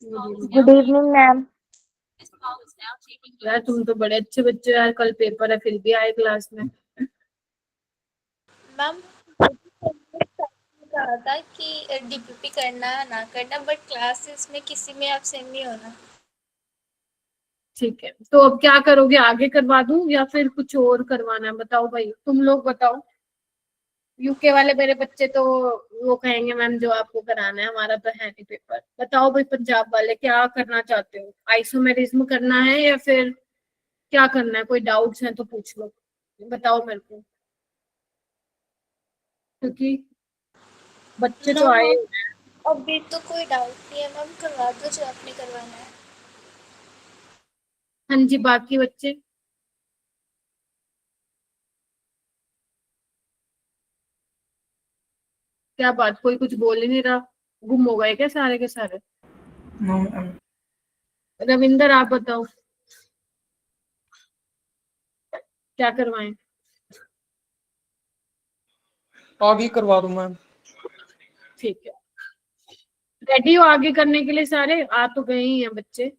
Good evening ma'am. यार तुम तो बड़े अच्छे बच्चे हो यार, कल पेपर है फिर भी आए क्लास में। मैम कहा था कि डीपीपी करना ना करना, बट क्लासेस में किसी में एब्सेंट नहीं होना। ठीक है, तो अब क्या करोगे, आगे करवा दूं या फिर कुछ और करवाना है? बताओ भाई, तुम लोग बताओ। यूके वाले मेरे बच्चे तो वो कहेंगे मैम जो आपको कराना है, हमारा तो है नहीं पेपर। बताओ भाई पंजाब वाले, क्या करना चाहते हो? आइसोमेरिज्म करना है या फिर क्या करना है? कोई डाउट्स हैं तो पूछ लो, बताओ मेरे को, क्योंकि बच्चे नो तो आए। मैम, अभी तो कोई डाउट नहीं है मैम, करवा दो जो आपने करवाना है। हाँ जी, बाकी बच्चे क्या बात, कोई कुछ बोल ही नहीं रहा, गुम हो गए क्या सारे के सारे? No ma'am. रविंदर आप बताओ, क्या करवाएं? आगे करवा दूं मैम। ठीक है, रेडी हो आगे करने के लिए सारे? आ तो गए ही हैं बच्चे।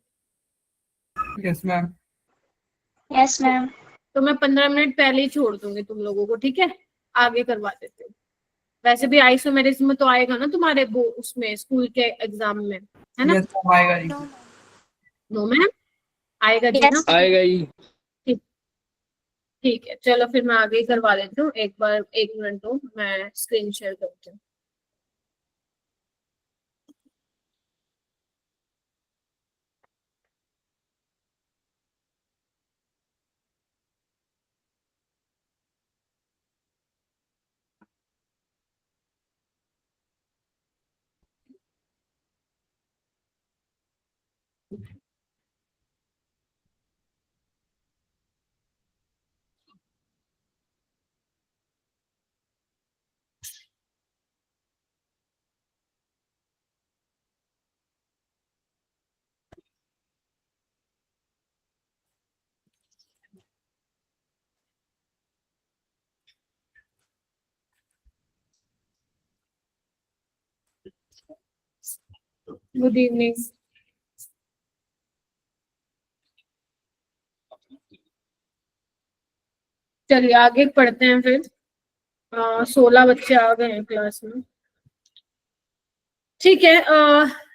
Yes ma'am. Yes ma'am. तो मैं 15 मिनट पहले ही छोड़ दूंगी तुम लोगों को, ठीक है? आगे करवा देते हो। वैसे भी आइसोमेरिज्म तो आएगा ना तुम्हारे वो उसमें स्कूल के एग्जाम में, है ना? यस मैम, आएगा जी। No ma'am. नो मैम, आएगा जी ना? यस आएगा ही। ठीक, ठीक है, चलो फिर मैं आगे ही करवा देती हूँ। एक बार 1 मिनट दो, मैं स्क्रीन शेयर करती हूँ। Good evening. चलिए आगे पढ़ते हैं फिर। 16 बच्चे आ गए हैं क्लास में, ठीक है।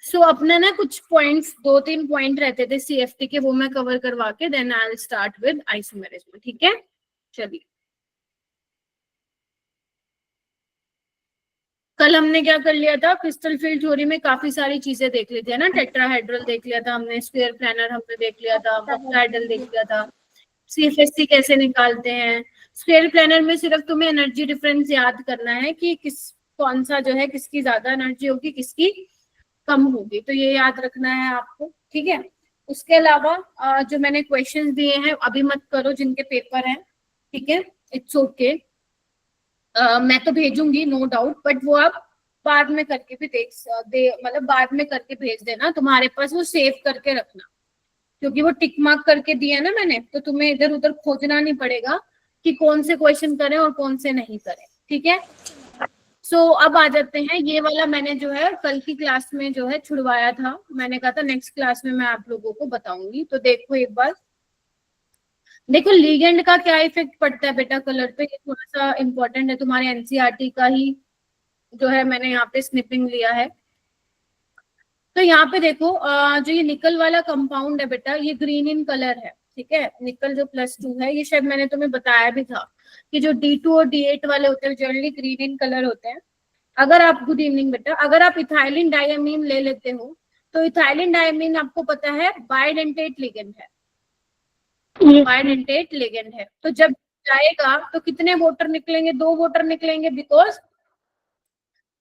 सो अपने ना कुछ पॉइंट्स, 2-3 पॉइंट रहते थे सीएफटी के, वो मैं कवर करवा के then I will start with isomerism, ठीक है? चलिए, कल हमने क्या कर लिया था, क्रिस्टल फील्ड थ्योरी में काफी सारी चीजें देख ली थी ना। टेट्राहेड्रल देख लिया था हमने, स्क्वायर प्लानर हमने देख लिया था, ऑक्टाहेड्रल देख लिया था, सीएफएससी कैसे निकालते हैं। स्क्वायर प्लानर में सिर्फ तुम्हें एनर्जी डिफरेंस याद करना है कि किस कौन सा जो है किसकी ज्यादा एनर्जी होगी किसकी कम होगी, तो ये याद रखना है आपको, ठीक है? उसके अलावा जो मैंने क्वेश्चंस दिए हैं अभी मत करो जिनके पेपर हैं, ठीक है? इट्स ओके, मैं तो भेजूंगी नो डाउट, बट वो आप बाद में करके भी मतलब बाद में करके भेज देना, तुम्हारे पास वो सेव करके रखना, क्योंकि वो टिक मार्क करके दिया ना मैंने, तो तुम्हें इधर उधर खोजना नहीं पड़ेगा कि कौन से क्वेश्चन करें और कौन से नहीं करें, ठीक है? सो अब आ जाते हैं, ये वाला मैंने जो है कल की क्लास में जो है छुड़वाया था, मैंने कहा था नेक्स्ट क्लास में मैं आप लोगों को बताऊंगी। तो देखो एक बार, देखो लीगेंड का क्या इफेक्ट पड़ता है बेटा कलर पे, ये थोड़ा सा इंपॉर्टेंट है, तुम्हारे एनसीईआरटी का ही जो है मैंने यहाँ पे स्निपिंग लिया है। तो यहाँ पे देखो जो ये निकल वाला कंपाउंड है बेटा, ये ग्रीन इन कलर है, ठीक है? निकल जो +2 है, ये शायद मैंने तुम्हें बताया भी था कि जो D2 और D8 वाले होते हैं जनरली ग्रीन इन कलर होते हैं। अगर आप, गुड इवनिंग बेटा, अगर आप इथाइलिन डायमीन ले लेते हो तो इथाइलिन डायमीन आपको पता है बायडेंटेट लिगेंड है, बायडेंटेट लिगेंड है। तो जब जाएगा तो कितने वोटर निकलेंगे? 2 वोटर निकलेंगे, because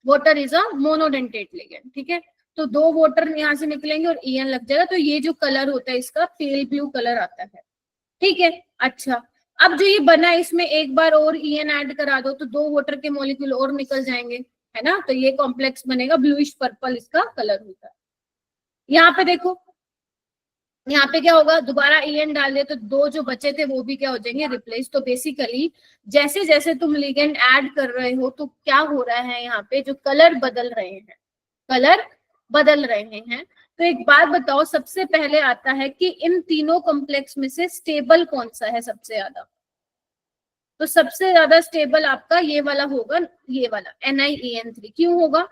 voter is a monodentate ligand, ठीक है? तो 2 वोटर यहाँ से निकलेंगे और ईएन लग जाएगा, तो ये जो कलर होता है इसका पेल ब्लू कलर आता है, ठीक है? अच्छा, अब जो ये बना है इसमें एक बार और ईएन ऐड करा दो तो 2 वोटर के मॉलिक्यूल और निकल जाएंगे, है ना? तो ये कॉम्प्लेक्स बनेगा, ब्लूइश पर्पल इसका कलर होता है। यहाँ पे देखो, यहाँ पे क्या होगा, दोबारा ईएन डाल दे तो 2 जो बचे थे वो भी क्या हो जाएंगे, रिप्लेस। तो बेसिकली जैसे जैसे तुम लिगेंड ऐड कर रहे हो तो क्या हो रहा है, यहाँ पे जो कलर बदल रहे हैं, कलर बदल रहे हैं। तो एक बात बताओ, सबसे पहले आता है कि इन तीनों कॉम्प्लेक्स में से स्टेबल कौन सा है सबसे ज्यादा? तो सबसे ज्यादा स्टेबल आपका ये वाला होगा, ये वाला NiEN3। क्यों होगा?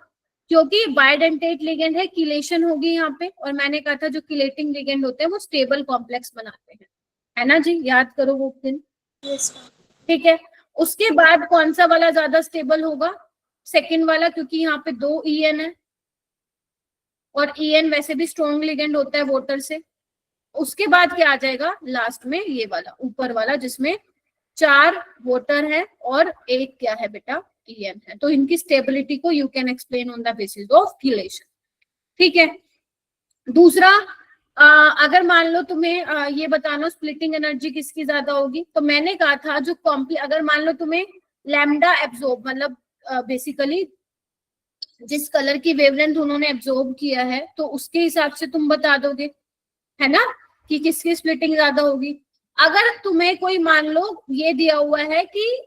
क्योंकि बायडेंटेट लिगेंड है, किलेशन होगी यहाँ पे, और मैंने कहा था जो किलेटिंग लिगेंड होते हैं वो स्टेबल कॉम्प्लेक्स बनाते हैं, है ना जी? याद करो वो दिन। Yes ma'am. ठीक है, उसके बाद कौन सा वाला ज्यादा स्टेबल होगा? सेकेंड वाला, क्योंकि यहाँ पे 2 EN है, और EN वैसे भी स्ट्रॉन्ग लिगेंड होता है वोटर से। उसके बाद क्या आ जाएगा लास्ट में? ये वाला ऊपर वाला, जिसमें 4 वोटर है और 1 क्या है बेटा? EN है। तो इनकी स्टेबिलिटी को you can explain on the basis of chelation. ठीक है, दूसरा, अगर मान लो तुम्हें ये बताना स्प्लिटिंग एनर्जी किसकी ज्यादा होगी, तो मैंने कहा था जो अगर मान लो तुम्हें लैम्डा एब्जॉर्ब, मतलब बेसिकली जिस कलर की वेवलेंथ उन्होंने एब्जॉर्ब किया है, तो उसके हिसाब से तुम बता दोगे, है ना, कि किसकी स्प्लिटिंग ज्यादा होगी। अगर तुम्हें कोई मान लो ये दिया हुआ है कि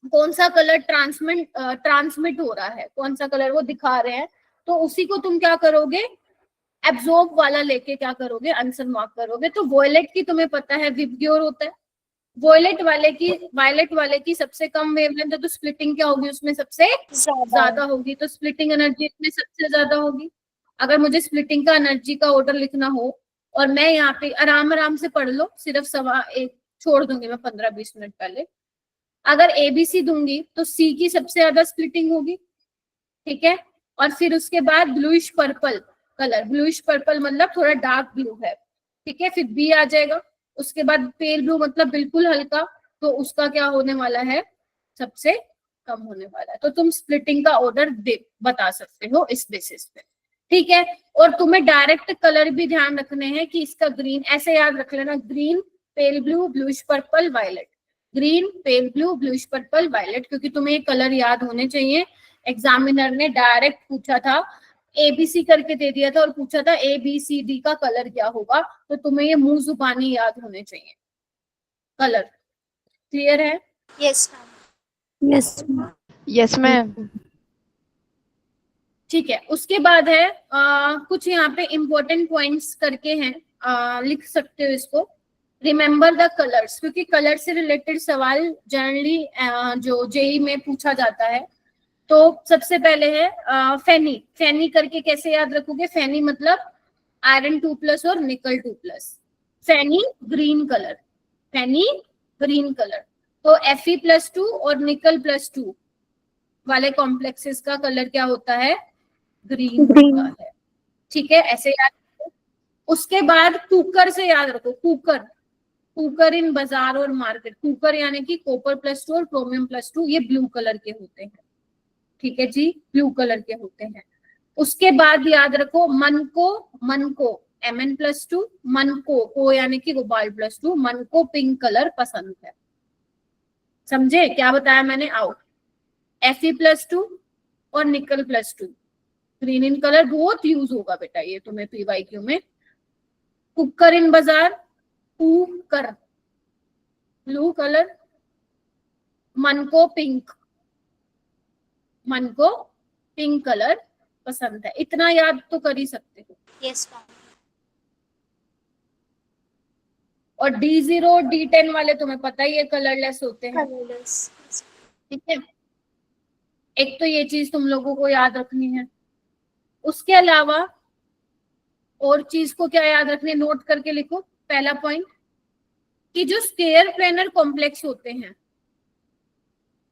कौन सा कलर ट्रांसमिट हो रहा है, कौन सा कलर वो दिखा रहे हैं, तो उसी को तुम क्या करोगे? एब्जॉर्ब वाला लेके क्या करोगे? आंसर मार्क करोगे। तो वॉयलेट की तुम्हें पता है विबग्योर होता है, वायलेट वाले की सबसे कम वेवलेंथ है, तो स्प्लिटिंग क्या होगी उसमें? सबसे ज्यादा होगी। तो स्प्लिटिंग एनर्जी इसमें सबसे ज्यादा होगी। अगर मुझे स्प्लिटिंग का एनर्जी का ऑर्डर लिखना हो, और मैं यहाँ पे आराम से पढ़ लो, सिर्फ 1.25 छोड़ दूंगी मैं 15-20 मिनट पहले। अगर ABC दूंगी तो C की सबसे ज्यादा स्प्लिटिंग होगी, ठीक है। और फिर उसके बाद bluish purple colour, bluish purple मतलब थोड़ा डार्क ब्लू है, ठीक है। फिर B आ जाएगा, उसके बाद पेल ब्लू मतलब बिल्कुल हल्का, तो उसका क्या होने वाला है? सबसे कम होने वाला है। तो तुम स्प्लिटिंग का ऑर्डर बता सकते हो इस बेसिस पे, ठीक है। और तुम्हें डायरेक्ट कलर भी ध्यान रखने हैं कि इसका ग्रीन, ऐसे याद रख लेना, green, pale blue, bluish purple, violet, green, pale blue, bluish purple, violet, क्योंकि तुम्हें ये कलर याद होने चाहिए। एग्जामिनर ने डायरेक्ट पूछा था, ABC करके दे दिया था और पूछा था ABCD का कलर क्या होगा, तो तुम्हें ये मुंह जुबानी याद होने चाहिए कलर। क्लियर है? Yes ma'am. Yes ma'am. ठीक है, उसके बाद है कुछ यहाँ पे इंपॉर्टेंट पॉइंट्स करके हैं, लिख सकते हो इसको। रिमेम्बर द कलर्स, क्योंकि कलर से रिलेटेड सवाल जनरली जो JEE में पूछा जाता है। तो सबसे पहले है फेनी। फेनी करके कैसे याद रखोगे? फेनी मतलब आयरन 2+ और निकल 2+। फेनी ग्रीन कलर, फेनी ग्रीन कलर। तो Fe+2 और निकल +2 वाले कॉम्प्लेक्सेस का कलर क्या होता है? ग्रीन होता है, ठीक है, ऐसे याद रखो। उसके बाद कुकर से याद रखो, कुकर, कुकर इन बाजार और मार्केट, कुकर यानी कि कॉपर +2 और क्रोमियम +2, ये ब्लू कलर के होते हैं, ठीक है जी, ब्लू कलर के होते हैं। उसके बाद याद रखो मन को Mn+2, मन को यानी कि गोबाल्ट +2, मन को पिंक कलर पसंद है। समझे क्या बताया मैंने? आओ, Fe+2 और निकल +2, ग्रीन इन कलर बहुत यूज होगा बेटा ये तुम्हें PYQ में। कुकर इन बाजार, कुकर ब्लू कलर, मन को पिंक कलर पसंद है। इतना याद तो कर ही सकते हो। Yes ma'am. और D0 D10 वाले तुम्हें पता ही है कलरलेस होते हैं, कलरलेस। ठीक है। एक तो ये चीज तुम लोगों को याद रखनी है। उसके अलावा और चीज को क्या याद रखनी है? नोट करके लिखो। पहला पॉइंट कि जो स्केयर प्लेनर कॉम्प्लेक्स होते हैं,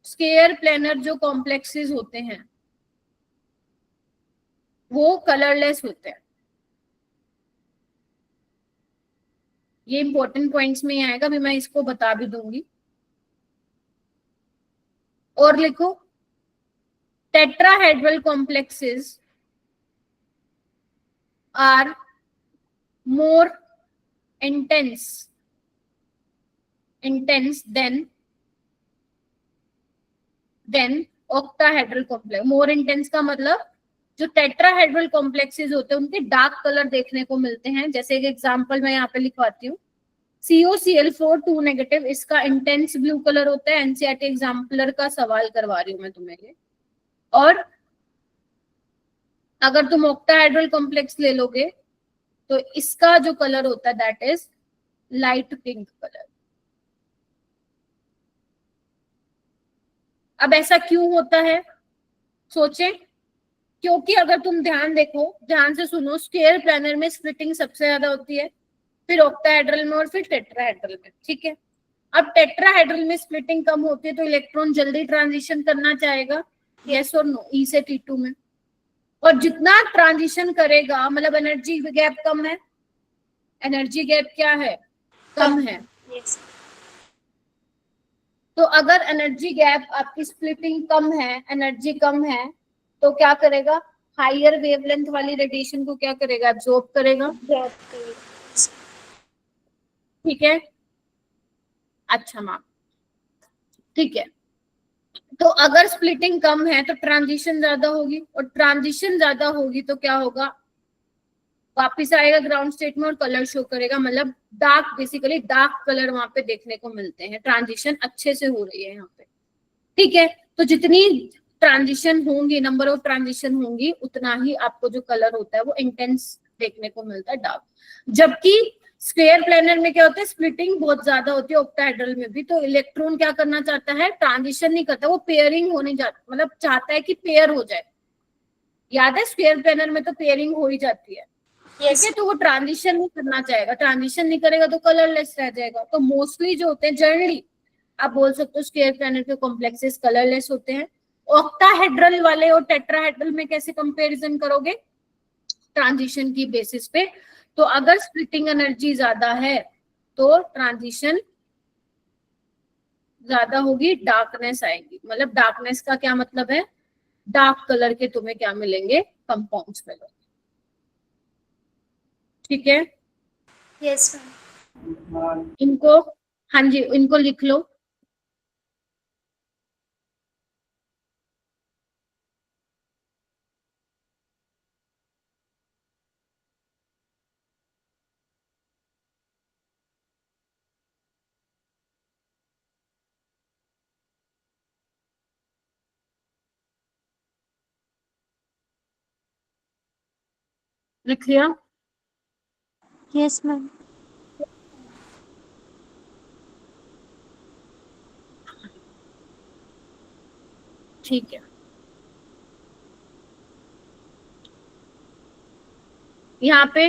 स्केयर प्लेनर जो कॉम्प्लेक्सेस होते हैं वो कलरलेस होते हैं। ये इंपॉर्टेंट पॉइंट्स में आएगा, अभी मैं इसको बता भी दूंगी। और लिखो, tetrahedral complexes are more intense than octahedral complex. More intense का मतलब जो टेट्राहेड्रल कॉम्प्लेक्सेस होते हैं उनके डार्क कलर देखने को मिलते हैं। जैसे एक एग्जांपल मैं यहाँ पे लिखवाती हूँ, COCl4 2-, इसका इंटेंस ब्लू कलर होता है। NCERT एग्जाम्पलर का सवाल करवा रही हूँ मैं तुम्हें ये। और अगर तुम ऑक्टाहेड्रल कॉम्प्लेक्स ले लोगे तो इसका जो कलर होता है that is light pink colour. अब ऐसा क्यों होता है सोचें, क्योंकि अगर तुम ध्यान देखो, ध्यान से सुनो, स्क्वायर प्लैनर में स्प्लिटिंग सबसे ज्यादा होती है, फिर ऑक्टाहेड्रल में और फिर टेट्राहेड्रल में, ठीक है। अब टेट्राहेड्रल में स्प्लिटिंग कम होती है तो इलेक्ट्रॉन जल्दी ट्रांजिशन करना चाहेगा, यस और नो, ई से T2 में। और जितना ट्रांजिशन करेगा मतलब एनर्जी गैप कम है, एनर्जी गैप क्या है, कम है। yes. तो अगर एनर्जी गैप आपकी स्प्लिटिंग कम है, एनर्जी कम है, तो क्या करेगा, हायर वेवलेंथ वाली रेडिएशन को क्या करेगा, एब्जॉर्ब करेगा, ठीक है। अच्छा मैम, ठीक है। तो अगर स्प्लिटिंग कम है तो ट्रांजिशन ज्यादा होगी, और ट्रांजिशन ज्यादा होगी तो क्या होगा, वापिस आएगा ग्राउंड स्टेट में और कलर शो करेगा, मतलब डार्क, बेसिकली डार्क कलर वहां पे देखने को मिलते हैं। ट्रांजिशन अच्छे से हो रही है यहाँ पे, ठीक है। तो जितनी ट्रांजिशन होंगी, नंबर ऑफ ट्रांजिशन होंगी, उतना ही आपको जो कलर होता है वो इंटेंस देखने को मिलता है, डार्क। जबकि स्क्वायर प्लैनर में क्या होता है, स्प्लिटिंग बहुत ज्यादा होती है, ऑक्टाहेड्रल में भी। तो इलेक्ट्रॉन क्या करना चाहता है, ट्रांजिशन नहीं करता, वो पेयरिंग होने जाता, मतलब चाहता है कि पेयर हो जाए। याद है स्क्वायर प्लैनर में तो पेयरिंग हो ही जाती है, ठीक है। तो वो ट्रांजिशन नहीं करना चाहेगा, ट्रांजिशन नहीं करेगा तो कलरलेस रह जाएगा। तो मोस्टली जो होते हैं, जनरली आप बोल सकते हो स्क्वायर प्लैनर के कॉम्प्लेक्सेस कलरलेस होते हैं। ऑक्टाहेड्रल वाले और टेट्राहेड्रल में कैसे कंपैरिजन करोगे, ट्रांजिशन की बेसिस पे। तो अगर स्प्लिटिंग एनर्जी ज्यादा है तो ट्रांजिशन ज्यादा होगी, डार्कनेस आएगी। मतलब डार्कनेस का क्या मतलब है, डार्क कलर के तुम्हें क्या मिलेंगे, कंपाउंड्स मिलेंगे, ठीक है। yes, इनको, हाँ जी, इनको लिख लो। लिख लिया, यस मैम। ठीक है। यहाँ पे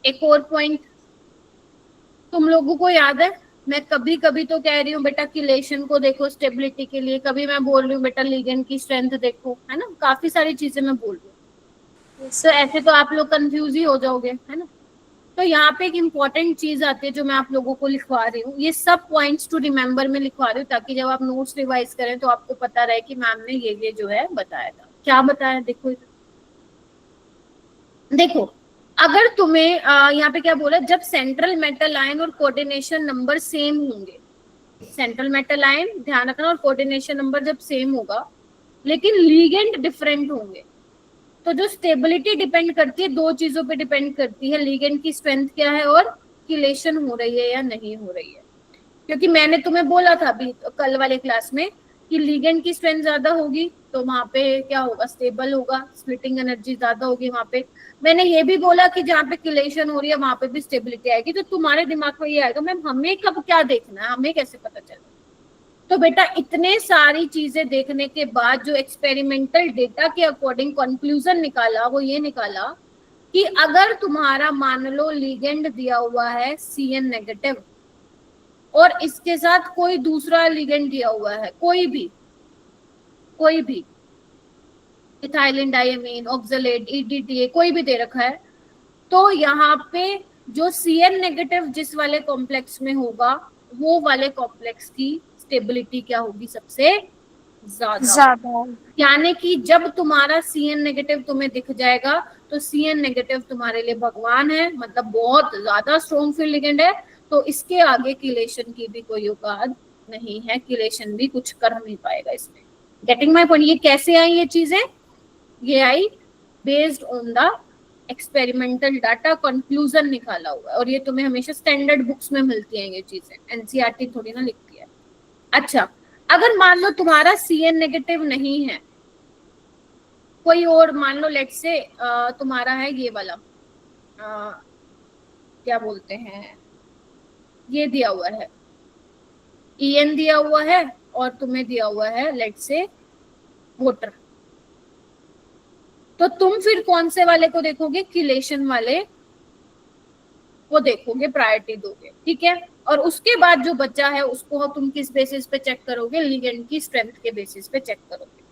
एक और पॉइंट तुम लोगों को याद है, मैं कभी कभी तो कह रही हूँ बेटा किलेशन को देखो स्टेबिलिटी के लिए, कभी मैं बोल रही हूँ बेटा लिगेंड की स्ट्रेंथ देखो, है ना, काफी सारी चीजें मैं बोल रही हूँ। तो ऐसे तो आप लोग कंफ्यूज ही हो जाओगे, है ना। तो यहाँ पे एक इम्पॉर्टेंट चीज आती है जो मैं आप लोगों को लिखवा रही हूँ, ये सब पॉइंट्स टू रिमेम्बर में लिखवा रही हूँ, ताकि जब आप नोट्स रिवाइज करें तो आपको पता रहे कि मैम ने ये जो है बताया था। क्या बताया, देखो इधर। देखो, अगर तुम्हें यहाँ पे क्या बोला, जब सेंट्रल मेटल आयन और कोऑर्डिनेशन नंबर सेम होंगे, सेंट्रल मेटल आयन ध्यान रखना, और कोऑर्डिनेशन नंबर जब सेम होगा लेकिन लीगेंड डिफरेंट होंगे, तो जो स्टेबिलिटी डिपेंड करती है, दो चीजों पे डिपेंड करती है, लीगेंड की स्ट्रेंथ क्या है और किलेशन हो रही है या नहीं हो रही है। क्योंकि मैंने तुम्हें बोला था अभी कल वाले क्लास में कि लीगेंड की स्ट्रेंथ ज्यादा होगी तो वहां पे क्या होगा, स्टेबल होगा, स्प्लिटिंग एनर्जी ज्यादा होगी वहां पे। मैंने ये भी बोला कि जहाँ पे किलेशन हो रही है वहां पे भी स्टेबिलिटी आएगी। तो तुम्हारे दिमाग में ये आएगा, मैम हमें कब क्या देखना है, हमें कैसे पता चलेगा। तो बेटा इतने सारी चीजें देखने के बाद जो एक्सपेरिमेंटल डेटा के अकॉर्डिंग कंक्लूजन निकाला वो ये निकाला कि अगर तुम्हारा मान लो लिगेंड दिया हुआ है CN नेगेटिव और इसके साथ कोई दूसरा लिगेंड दिया हुआ है, कोई भी इथाइलिन डायमीन, ऑक्सलेट, EDTA कोई भी दे रखा है, तो यहाँ पे जो CN नेगेटिव जिस वाले कॉम्प्लेक्स में होगा वो वाले कॉम्प्लेक्स की स्टेबिलिटी क्या होगी, सबसे ज्यादा। यानी कि जब तुम्हारा CN नेगेटिव तुम्हें दिख जाएगा तो CN नेगेटिव तुम्हारे लिए भगवान है, मतलब बहुत ज्यादा स्ट्रॉन्ग फील्ड लिगेंड है। तो इसके आगे किलेशन की भी कोई औकात नहीं है, किलेशन भी कुछ कर नहीं पाएगा इसमें। Getting my point. ये कैसे आई ये चीजें, ये आई based on the experimental data, conclusion निकाला हुआ है, और ये तुम्हें हमेशा स्टैंडर्ड बुक्स में मिलती हैं ये चीजें, NCERT थोड़ी ना लिखती है। अच्छा, अगर मान लो तुम्हारा CN नेगेटिव नहीं है कोई और मान लो लेट से तुम्हारा है ये वाला क्या बोलते हैं, ये दिया हुआ है EN दिया हुआ है और तुम्हें दिया हुआ है लेट से वोटर, तो तुम फिर कौन से वाले को देखोगे, किलेशन वाले को देखोगे, प्रायोरिटी दोगे, ठीक है। और उसके बाद जो बच्चा है उसको तुम किस बेसिस पे चेक करोगे, लिगेंड की स्ट्रेंथ के बेसिस पे चेक करोगे,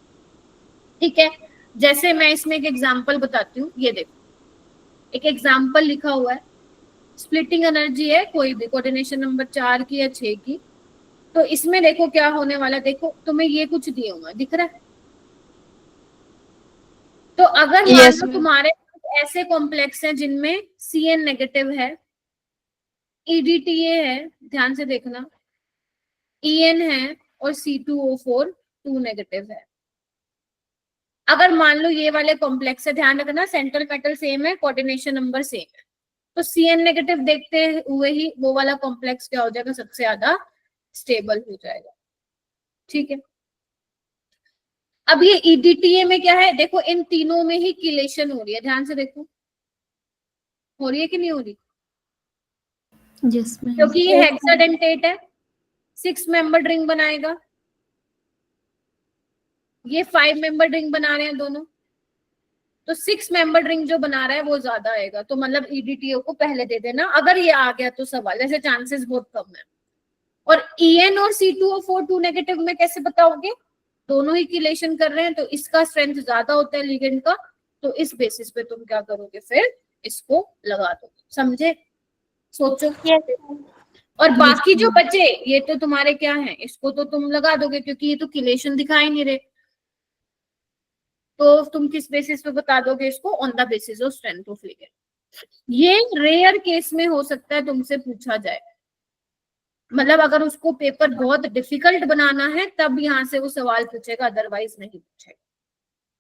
ठीक है। जैसे मैं इसमें एक एग्जांपल बताती हूँ, ये देखो एक एग्जांपल लिखा हुआ है, स्प्लिटिंग एनर्जी है कोई भी, कोऑर्डिनेशन नंबर 4 की या 6 की। तो इसमें देखो क्या होने वाला, देखो तुम्हें ये कुछ दिया हुआ दिख रहा है। तो अगर मान लो तुम्हारे ऐसे कॉम्प्लेक्स हैं जिनमें CN नेगेटिव है, EDTA है, ध्यान से देखना, EN है और C2O4 2 नेगेटिव है। अगर मान लो ये वाले कॉम्प्लेक्स है, ध्यान रखना सेंट्रल पेटल सेम है, कोऑर्डिनेशन नंबर सेम है, तो CN नेगेटिव देखते हुए ही वो वाला कॉम्प्लेक्स क्या हो जाएगा, सबसे ज्यादा स्टेबल हो जाएगा, ठीक है। अब ये EDTA में क्या है, देखो इन तीनों में ही किलेशन हो रही है, ध्यान से देखो हो रही है कि नहीं हो रही, यस मैम। क्योंकि ये हेक्साडेंटेट है, 6 मेंबर रिंग बनाएगा, ये 5 मेंबर रिंग बना रहे हैं दोनों, तो 6 मेंबर रिंग जो बना रहा है वो ज्यादा आएगा, तो मतलब EDTA को पहले दे देना अगर ये आ गया तो सवाल, जैसे चांसेस बहुत कम है। और EN और C2O4 2 नेगेटिव में कैसे बताओगे, दोनों ही किलेशन कर रहे हैं तो इसका स्ट्रेंथ ज्यादा होता है लिगेंड का, तो इस बेसिस पे तुम क्या करोगे, फिर इसको लगा दो, समझे, सोचो। और बाकी जो बचे ये तो तुम्हारे क्या है, इसको तो तुम लगा दोगे क्योंकि ये तो किलेशन दिखाई नहीं रहे, तो तुम किस बेसिस पे बता दोगे इसको, on the basis of strength of ligand. ये रेयर केस में हो सकता है तुमसे पूछा जाए, मतलब अगर उसको पेपर बहुत डिफिकल्ट बनाना है तब यहाँ से वो सवाल पूछेगा, अदरवाइज नहीं पूछेगा,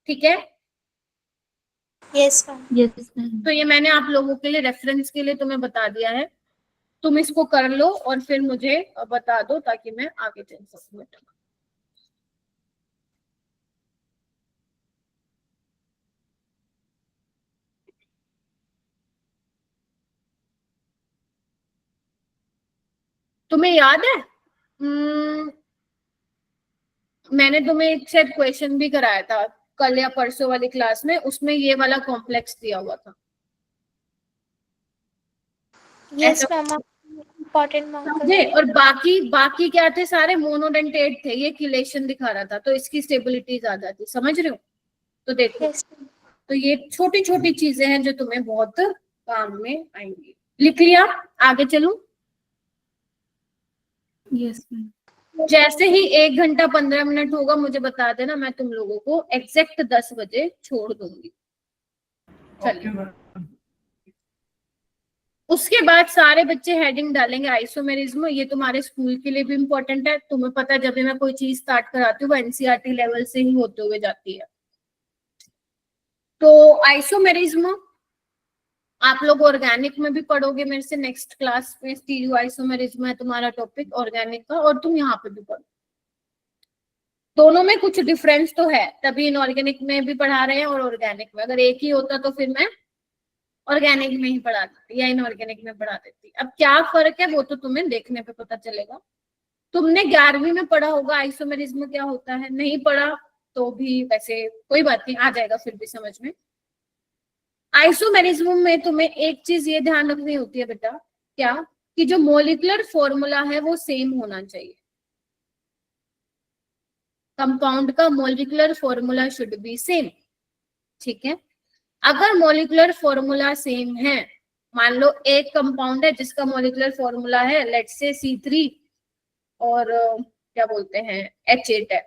ठीक है। Yes ma'am. Yes ma'am. तो ये मैंने आप लोगों के लिए रेफरेंस के लिए तुम्हें बता दिया है, तुम इसको कर लो और फिर मुझे बता दो ताकि मैं आगे चल सकूं। तुम्हें याद है मैंने तुम्हें एक शायद क्वेश्चन भी कराया था कल या परसों वाली क्लास में, उसमें ये वाला कॉम्प्लेक्स दिया हुआ था। यस मैम, इम्पोर्टेंट मार्क समझे, और बाकी क्या थे, सारे मोनोडेंटेट थे, ये किलेशन दिखा रहा था, तो इसकी स्टेबिलिटी ज्यादा थी, समझ रहे हो। तो देखो यस तो ये छोटी छोटी चीजें हैं जो तुम्हें बहुत काम में आएंगी। लिख लिया, आगे चलूं। Yes ma'am. जैसे ही 1 घंटा 15 मिनट होगा मुझे बता देना, मैं तुम लोगों को एग्जैक्ट 10 बजे छोड़ दूंगी। चलिए, उसके बाद सारे बच्चे हेडिंग डालेंगे आइसोमेरिज्म, ये तुम्हारे स्कूल के लिए भी इम्पोर्टेंट है, तुम्हें पता है जब भी मैं कोई चीज स्टार्ट कराती हूँ वो NCERT लेवल से ही होते हुए जाती है। तो आइसोमेरिज्म आप लोग ऑर्गेनिक में भी पढ़ोगे मेरे से नेक्स्ट क्लास में, स्टीरियो आइसोमेरिज्म है तुम्हारा टॉपिक ऑर्गेनिक का, और तुम यहाँ पे भी पढ़ो। दोनों में कुछ डिफरेंस तो है, तभी इनऑर्गेनिक में भी पढ़ा रहे हैं और ऑर्गेनिक में, अगर एक ही होता तो फिर मैं ऑर्गेनिक में ही पढ़ा देती या इनऑर्गेनिक में पढ़ा देती। अब क्या फर्क है वो तो तुम्हें देखने पे पता चलेगा। तुमने 11वीं में पढ़ा होगा आइसोमेरिज्म क्या होता है, नहीं पढ़ा तो भी वैसे कोई बात नहीं, आ जाएगा फिर भी समझ में। आइसोमेरिज्म में तुम्हें एक चीज ये ध्यान रखनी होती है बेटा, क्या, कि जो मोलिकुलर फॉर्मूला है वो सेम होना चाहिए, कंपाउंड का molecular formula should be same, ठीक है। अगर मोलिकुलर फॉर्मूला सेम है, मान लो एक कंपाउंड है जिसका मोलिकुलर फॉर्मूला है लेट्स से C3 और क्या बोलते हैं H8 है,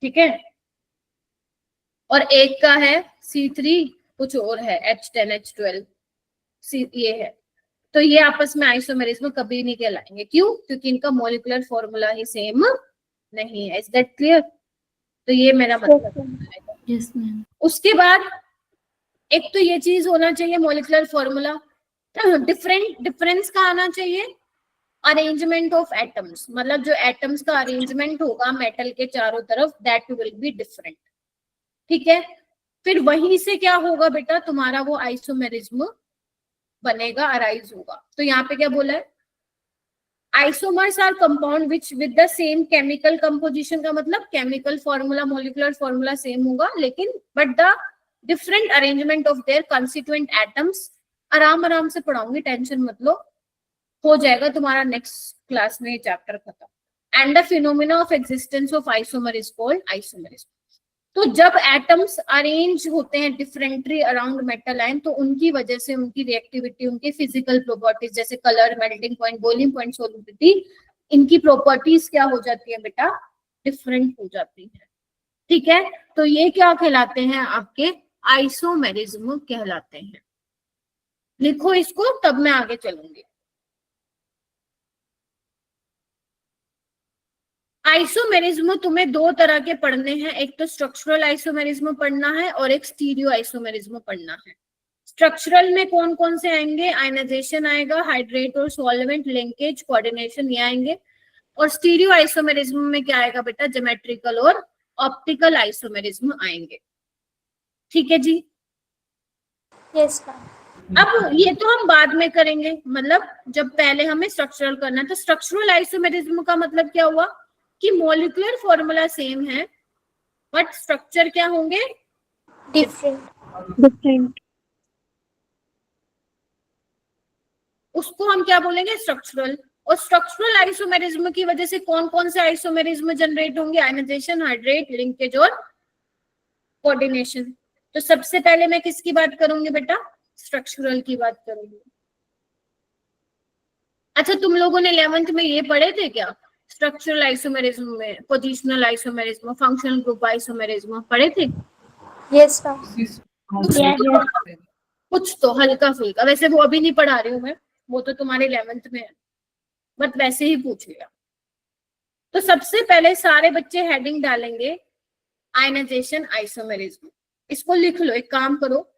ठीक है, और एक का है C3 कुछ और है H10 H12 ये है, तो ये आपस में आइसोमेरिज्म कभी नहीं कहलाएंगे, क्यों, क्योंकि इनका मोलिकुलर फॉर्मूला ही सेम नहीं है। Is that clear. तो ये मेरा मतलब है। Yes ma'am. उसके बाद एक तो ये चीज होना चाहिए मोलिकुलर फॉर्मूला, डिफरेंस का आना चाहिए अरेंजमेंट ऑफ एटम्स, मतलब जो एटम्स का अरेंजमेंट होगा मेटल के चारों तरफ दैट विल बी डिफरेंट, ठीक है, फिर वहीं से क्या होगा बेटा, तुम्हारा वो आइसोमेरिज्म बनेगा, अराइज होगा। तो यहाँ पे क्या बोला है, isomers are compound which with the same chemical composition, का मतलब chemical formula, molecular formula same होगा, लेकिन but the different arrangement of their constituent atoms. आराम आराम से पढ़ाऊंगी, टेंशन मत लो, हो जाएगा तुम्हारा नेक्स्ट क्लास में ये चैप्टर खत्म। And the phenomena of existence of isomer is called isomerism. तो जब एटम्स अरेंज होते हैं डिफरेंटली अराउंड मेटल आयन, तो उनकी वजह से उनकी रिएक्टिविटी, उनकी फिजिकल प्रॉपर्टीज जैसे colour, melting point, boiling point, solubility, इनकी प्रॉपर्टीज क्या हो जाती है बेटा, डिफरेंट हो जाती है। ठीक है, तो ये क्या कहलाते हैं, आपके आइसोमेरिज्म कहलाते हैं। लिखो इसको, तब मैं आगे चलूंगी। आइसोमेरिज्म तुम्हें दो तरह के पढ़ने हैं, एक तो स्ट्रक्चरल आइसोमेरिज्म पढ़ना है और एक स्टीरियो आइसोमेरिज्म पढ़ना है। स्ट्रक्चरल में कौन कौन से आएंगे, आयनाइजेशन आएगा, हाइड्रेट और सॉल्वेंट, लिंकेज, कोऑर्डिनेशन, ये आएंगे। और स्टीरियो आइसोमेरिज्म में क्या आएगा बेटा, ज्योमेट्रिकल और ऑप्टिकल आइसोमेरिज्म आएंगे। ठीक है जी। Yes ma'am. अब ये तो हम बाद में करेंगे, मतलब जब पहले हमें स्ट्रक्चरल करना है। तो स्ट्रक्चरल आइसोमेरिज्म का मतलब क्या हुआ कि मॉलिक्यूलर फॉर्मूला सेम है बट स्ट्रक्चर क्या होंगे, डिफरेंट। उसको हम क्या बोलेंगे, स्ट्रक्चरल। और स्ट्रक्चरल आइसोमेरिज्म की वजह से कौन कौन से आइसोमेरिज्म जनरेट होंगे, आयनाइजेशन, हाइड्रेट, लिंकेज और कोऑर्डिनेशन। तो सबसे पहले मैं किसकी बात करूंगी बेटा, स्ट्रक्चरल की बात करूंगी। अच्छा, तुम लोगों ने 11th में ये पढ़े थे क्या, स्ट्रक्चरल आइसोमेरिज्म में positional isomerism, functional group isomerism पढ़े थे? Yes ma'am. कुछ तो हल्का फुल्का, वैसे वो अभी नहीं पढ़ा रही हूँ मैं, वो तो तुम्हारे 11th में है, बट वैसे ही पूछ लिया। तो सबसे पहले सारे बच्चे हेडिंग डालेंगे आयनाइजेशन आइसोमेरिज्म। इसको लिख लो, एक काम करो,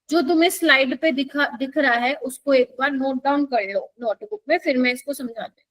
जो तुम्हें स्लाइड पे दिख रहा है उसको एक बार नोट डाउन कर लो नोटबुक में, फिर मैं इसको समझाती हूँ।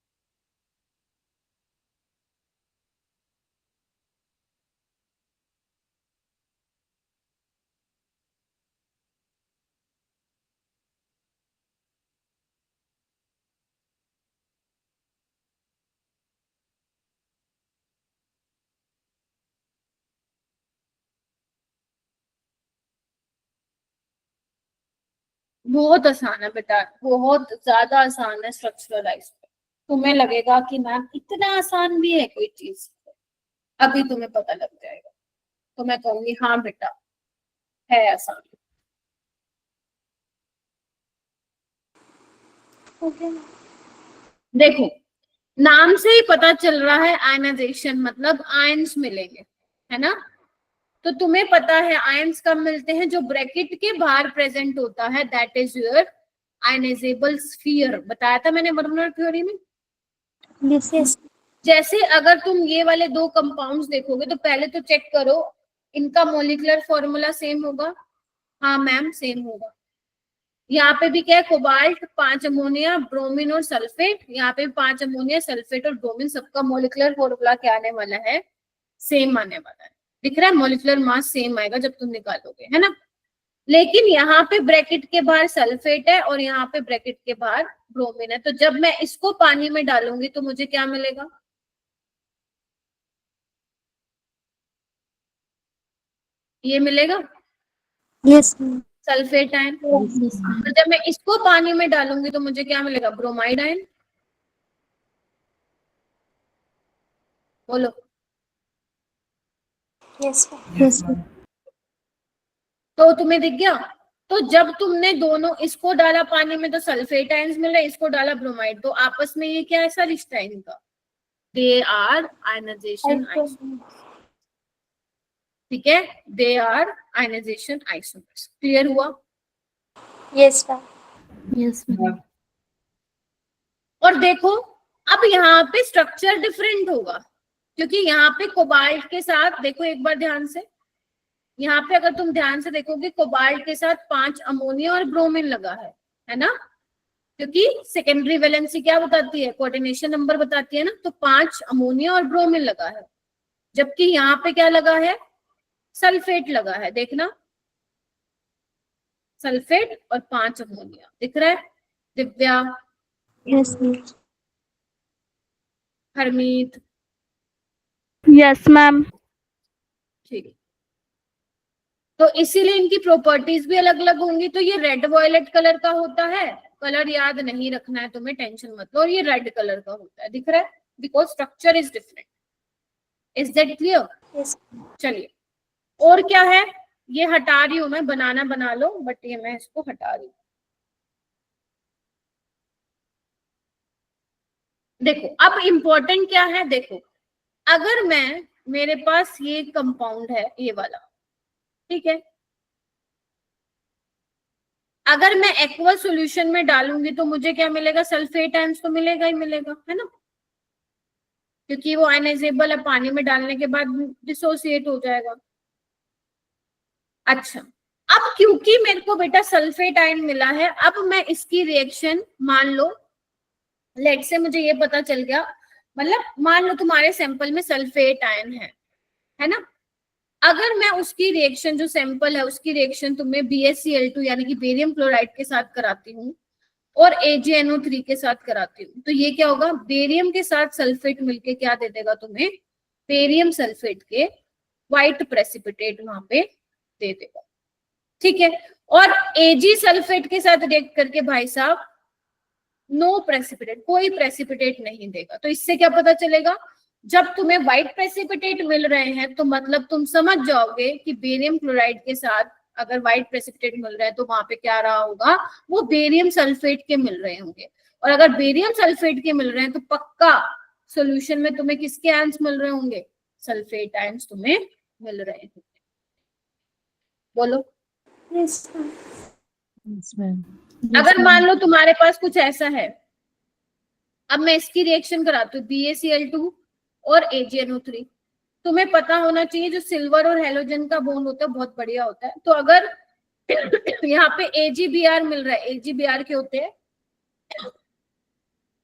बहुत आसान है बेटा, बहुत ज्यादा आसान है स्ट्रक्चरल आइसोमेरिज्म। तुम्हें लगेगा कि मैम इतना आसान भी है कोई चीज, अभी तुम्हें पता लग जाएगा। तो मैं कहूंगी हाँ बेटा है आसान। देखो, नाम से ही पता चल रहा है आयनाइजेशन मतलब आयंस मिलेंगे, है ना। तो तुम्हें पता है आयंस कब मिलते हैं, जो ब्रैकेट के बाहर प्रेजेंट होता है, that is your ionisable sphere. बताया था मैंने बर्नौली थ्योरी में। यस। जैसे अगर तुम ये वाले दो कंपाउंड्स देखोगे तो पहले तो चेक करो इनका मॉलिक्यूलर फॉर्मूला सेम होगा। हाँ मैम सेम होगा। यहाँ पे भी क्या है, कोबाल्ट, 5 अमोनिया, ब्रोमीन और सल्फेट। यहाँ पे 5 अमोनिया, सल्फेट और ब्रोमीन, सबका मॉलिक्यूलर फॉर्मूला क्या आने वाला है, सेम आने वाला है। दिख रहा है, मॉलिक्यूलर मास सेम आएगा जब तुम निकालोगे, है ना। लेकिन यहाँ पे ब्रैकेट के बाहर सल्फेट है और यहाँ पे ब्रैकेट के बाहर ब्रोमीन है। तो जब मैं इसको पानी में डालूंगी तो मुझे क्या मिलेगा, ये मिलेगा यस सल्फेट आयन। और जब मैं इसको पानी में डालूंगी तो मुझे क्या मिलेगा, ब्रोमाइड आयन। बोलो। यस। तो तुम्हें दिख गया। तो जब तुमने दोनों इसको डाला पानी में तो सल्फेट आयंस मिल रहा है, इसको डाला ब्रोमाइड, तो आपस में ये क्या ऐसा रिश्ता है इनका, दे आर आयनाइजेशन आइसोमर्स। ठीक है, they are ionisation isomers. Clear हुआ? Yes ma'am. Yes ma'am. और देखो अब यहाँ पे स्ट्रक्चर डिफरेंट होगा, क्योंकि यहाँ पे कोबाल्ट के साथ, देखो एक बार ध्यान से, यहाँ पे अगर तुम ध्यान से देखोगे कोबाल्ट के साथ 5 अमोनिया और ब्रोमीन लगा है ना। क्योंकि सेकेंडरी वैलेंसी क्या बताती है, कोऑर्डिनेशन नंबर बताती है ना। तो 5 अमोनिया और ब्रोमीन लगा है, जबकि यहाँ पे क्या लगा है, सल्फेट लगा है, देखना, सल्फेट और 5 अमोनिया दिख रहा है। Divya, yes ma'am. Harmeet, yes ma'am. ठीक है। तो इसीलिए इनकी प्रॉपर्टीज भी अलग अलग होंगी। तो ये रेड वॉयलेट कलर का होता है, कलर याद नहीं रखना है तुम्हें, टेंशन मत लो। और ये रेड कलर का होता है, दिख रहा है, because structure is different. Is that clear? Yes. चलिए, और क्या है, ये हटा रही हूं मैं, बनाना बना लो, बट ये मैं इसको हटा रही हूँ। देखो अब इंपॉर्टेंट क्या है, देखो अगर मैं, मेरे पास ये कंपाउंड है ये वाला, ठीक है, अगर मैं एक्वा सॉल्यूशन में डालूंगी तो मुझे क्या मिलेगा, सल्फेट आयंस तो मिलेगा ही मिलेगा, है ना, क्योंकि वो आयनाइजेबल है, पानी में डालने के बाद डिसोसिएट हो जाएगा। अच्छा, अब क्योंकि मेरे को बेटा सल्फेट आयन मिला है, अब मैं इसकी रिएक्शन, मान लो लेट से मुझे ये पता चल गया, मतलब मान लो तुम्हारे सैंपल में सल्फेट आयन है ना, अगर मैं उसकी रिएक्शन, जो सैंपल है उसकी रिएक्शन तुम्हें BaCl2 यानी कि बेरियम क्लोराइड के साथ कराती हूँ और AgNO3 के साथ कराती हूँ, तो ये क्या होगा, बेरियम के साथ सल्फेट मिलके क्या दे देगा तुम्हें, बेरियम सल्फेट के व्हाइट प्रेसिपिटेट वहां पे दे देगा, ठीक है। और Ag सल्फेट के साथ रिएक्ट करके भाई साहब नो प्रेसिपिटेट, कोई प्रेसिपिटेट नहीं देगा। तो इससे क्या पता चलेगा, जब तुम्हें व्हाइट प्रेसिपिटेट मिल रहे हैं तो मतलब तुम समझ जाओगे कि बेरियम क्लोराइड के साथ अगर व्हाइट प्रेसिपिटेट मिल रहा है तो वहां पे क्या रहा होगा, वो बेरियम सल्फेट के मिल रहे होंगे। और अगर बेरियम सल्फेट के मिल रहे हैं तो पक्का सॉल्यूशन में तुम्हें किसके आयंस मिल रहे होंगे, सल्फेट आयंस तुम्हें मिल रहे होंगे। बोलो। Yes ma'am. अगर मान लो तुम्हारे पास कुछ ऐसा है, अब मैं इसकी रिएक्शन कराती हूँ BaCl2 और AgNO3, तुम्हें पता होना चाहिए जो सिल्वर और हेलोजन का बॉन्ड होता है बहुत बढ़िया होता है। तो अगर यहाँ पे AgBr मिल रहा है, AgBr के होते हैं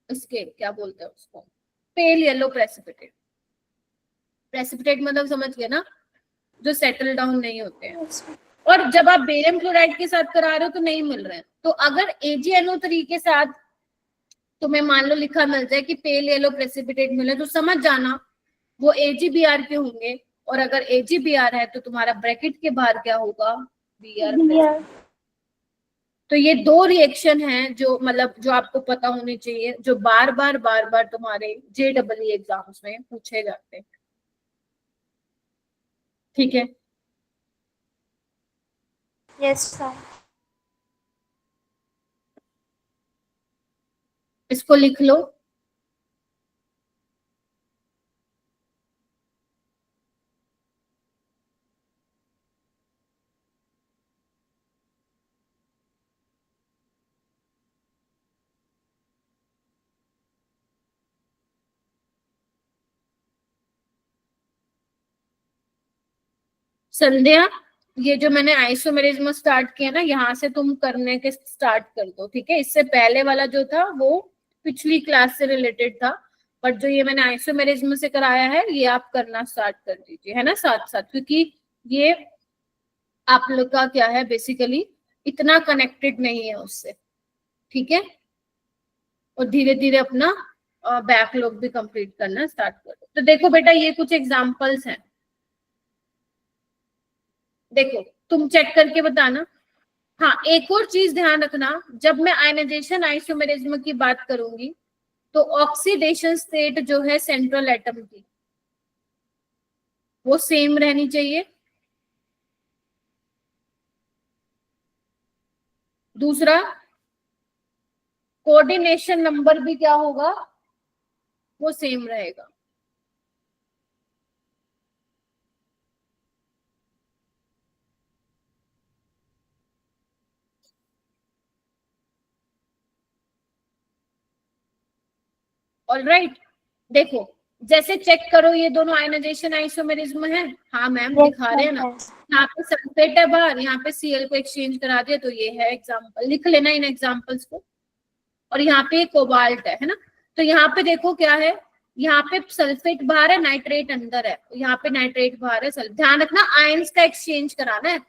इसके, क्या बोलते हैं उसको, पेल येलो प्रेसिपिटेट। प्रेसिपिटेट मतलब समझ गए ना, जो सेटल डाउन नहीं होते हैं। और जब आप बेरियम क्लोराइड के साथ करा रहे हो तो नहीं मिल रहे हैं। तो अगर AgNO3 के साथ तुम्हें मान लो लिखा मिल जाए कि पेल येलो प्रेसिपिटेट मिले, तो समझ जाना वो AgBr के होंगे। और अगर AgBr है तो तुम्हारा ब्रैकेट के बाहर क्या होगा, Br। तो ये दो रिएक्शन हैं जो मतलब जो आपको पता होनी चाहिए, जो बार बार तुम्हारे JEE एग्जाम्स में पूछे जाते हैं, ठीक है। Yes sir. इसको लिख लो। संध्या, ये जो मैंने आइसोमेरिज्म स्टार्ट किया ना, यहाँ से तुम करने के स्टार्ट कर दो, ठीक है। इससे पहले वाला जो था वो पिछली क्लास से रिलेटेड था, बट जो ये मैंने आइसोमेरिज्म से कराया है ये आप करना स्टार्ट कर दीजिए, है ना, साथ साथ, क्योंकि ये आप लोग का क्या है, बेसिकली इतना कनेक्टेड नहीं है उससे, ठीक है। और धीरे धीरे अपना बैकलॉग भी कंप्लीट करना स्टार्ट कर दो। तो देखो बेटा, ये कुछ एग्जाम्पल्स हैं, देखो तुम चेक करके बताना। हाँ, एक और चीज ध्यान रखना, जब मैं आयनाइजेशन आइसोमेरिज्म की बात करूंगी तो ऑक्सीडेशन स्टेट जो है सेंट्रल एटम की वो सेम रहनी चाहिए। दूसरा, कोऑर्डिनेशन नंबर भी क्या होगा, वो सेम रहेगा। ऑलराइट, देखो जैसे चेक करो, ये दोनों आयनाइजेशन आइसोमेरिज्म है, हाँ मैम दिखा रहे हैं ना, यहाँ पे सल्फेट है बाहर, यहाँ पे Cl को एक्सचेंज करा दिया, तो ये है एग्जांपल, लिख लेना इन एग्जांपल्स को। और यहाँ पे कोबाल्ट है ना, तो यहाँ पे देखो क्या है, यहाँ पे सल्फेट बाहर है, नाइट्रेट अंदर है, यहाँ पे नाइट्रेट बाहर है, ध्यान रखना आयंस का एक्सचेंज कराना है,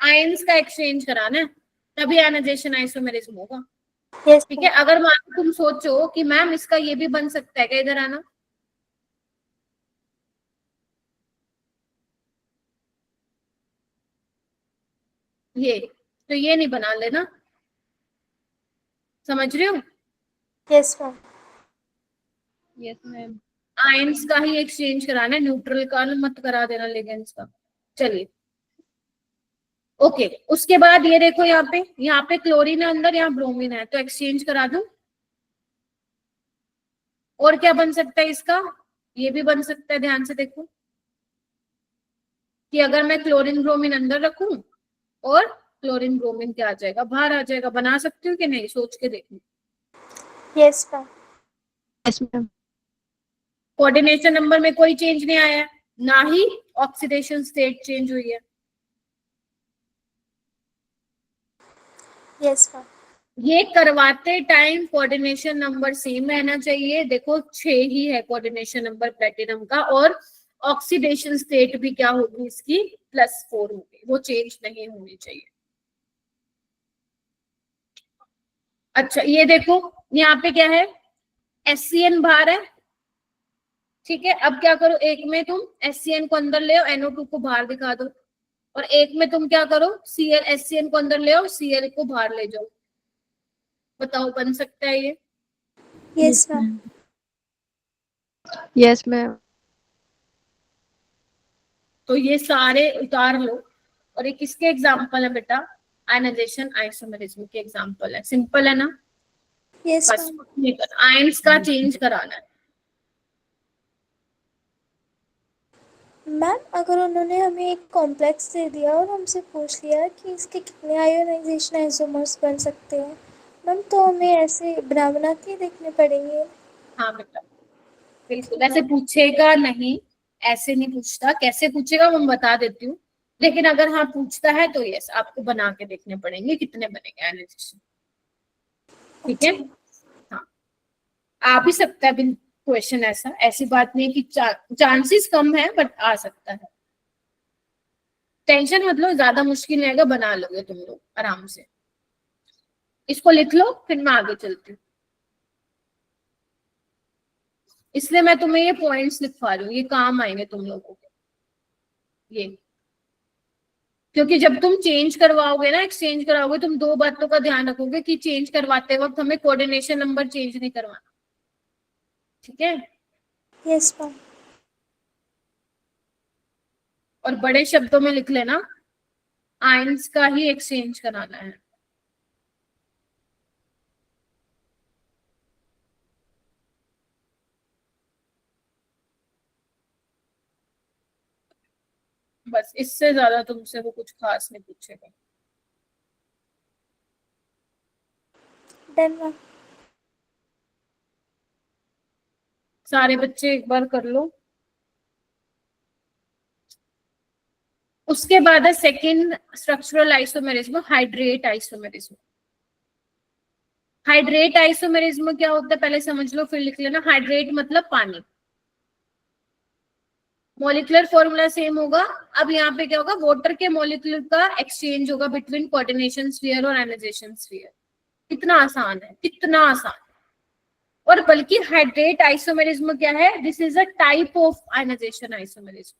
आयंस का एक्सचेंज कराना है, तभी आयनाइजेशन आइसोमेरिज्म होगा। यस ठीक है, अगर मान लो तुम सोचो कि मैम इसका ये भी बन सकता है क्या, इधर आना, ये तो ये नहीं बना लेना, समझ रहे हो? Yes ma'am. Yes ma'am. Ions का ही एक्सचेंज कराना है, न्यूट्रल का मत करा देना लिगेंड्स का। चलिए ओके, उसके बाद ये देखो यहाँ पे क्लोरीन है अंदर, यहाँ ब्रोमीन है, तो एक्सचेंज करा दूं। और क्या बन सकता है इसका, ये भी बन सकता है, ध्यान से देखो कि अगर मैं क्लोरीन ब्रोमीन अंदर रखूं और क्लोरीन ब्रोमीन क्या आ जाएगा, बाहर आ जाएगा। बना सकती हूँ कि नहीं, सोच के देखो। Yes ma'am. Yes ma'am. Coordination number में कोई चेंज नहीं आया है, ना ही ऑक्सीडेशन स्टेट चेंज हुई है। Yes ma'am. ये करवाते टाइम कोऑर्डिनेशन नंबर सेम रहना चाहिए। देखो 6 ही है कोऑर्डिनेशन नंबर प्लेटिनम का, और ऑक्सीडेशन स्टेट भी क्या होगी इसकी, +4 होगी, वो चेंज नहीं होनी चाहिए। अच्छा ये देखो यहाँ पे क्या है, SCN बाहर है, ठीक है। अब क्या करो, एक में तुम SCN को अंदर ले आओ, NO2 को बाहर दिखा दो, और एक में तुम क्या करो, SCN को अंदर ले आओ, Cl को बाहर ले जाओ। बताओ बन सकता है ये? Yes ma'am. Yes ma'am. तो ये सारे उतार लो, और ये किसके एग्जाम्पल है बेटा, आयनाइजेशन आइसोमेरिज्म के एग्जाम्पल है। सिंपल है ना? यस बस मैम। आयंस का चेंज कराना है। मैम अगर उन्होंने हमें एक कॉम्प्लेक्स दे दिया और हमसे पूछ लिया कि इसके कितने आयोनाइजेशन आइसोमर्स बन सकते हैं मैम, तो हमें ऐसे बना बना के देखने पड़ेंगे? हाँ बेटा बिल्कुल, ऐसे पूछेगा नहीं, ऐसे नहीं पूछता। कैसे पूछेगा वो मैं बता देती हूँ, लेकिन अगर हाँ पूछता है तो यस आपको बना के देखने पड़ेंगे कितने बनेंगे आयनाइजेशन। ठीक है, हाँ आ भी सकता है क्वेश्चन, ऐसी बात नहीं कि चांसेस कम है, बट आ सकता है। टेंशन मत लो, ज्यादा मुश्किल नहीं आएगा, बना लोगे तुम लोग आराम से। इसको लिख लो, फिर मैं आगे चलती हूँ। इसलिए मैं तुम्हें ये पॉइंट्स लिखवा रही हूँ, ये काम आएंगे तुम लोगों के ये, क्योंकि जब तुम चेंज करवाओगे ना, एक्सचेंज कराओगे, तुम 2 बातों का ध्यान रखोगे कि चेंज करवाते वक्त हमें कोऑर्डिनेशन नंबर चेंज नहीं करवाना। ठीक है, यस मैम। और बड़े शब्दों में लिख लेना, आयंस का ही एक्सचेंज कराना है। बस इससे ज्यादा तुमसे वो कुछ खास नहीं पूछेगा। Done ma'am. सारे बच्चे एक बार कर लो। उसके बाद है second structural isomerism, hydrate isomerism. Hydrate isomerism क्या होता है पहले समझ लो, फिर लिख लेना। हाइड्रेट मतलब पानी, मॉलिक्यूलर फॉर्मूला सेम होगा। अब यहाँ पे क्या होगा, वाटर के मॉलिक्यूल का एक्सचेंज होगा बिटवीन कोऑर्डिनेशन स्फीयर और आयनाइजेशन स्फीयर। कितना आसान है, कितना आसान। और बल्कि हाइड्रेट आइसोमेरिज्म क्या है, this is a type of ionisation isomerism,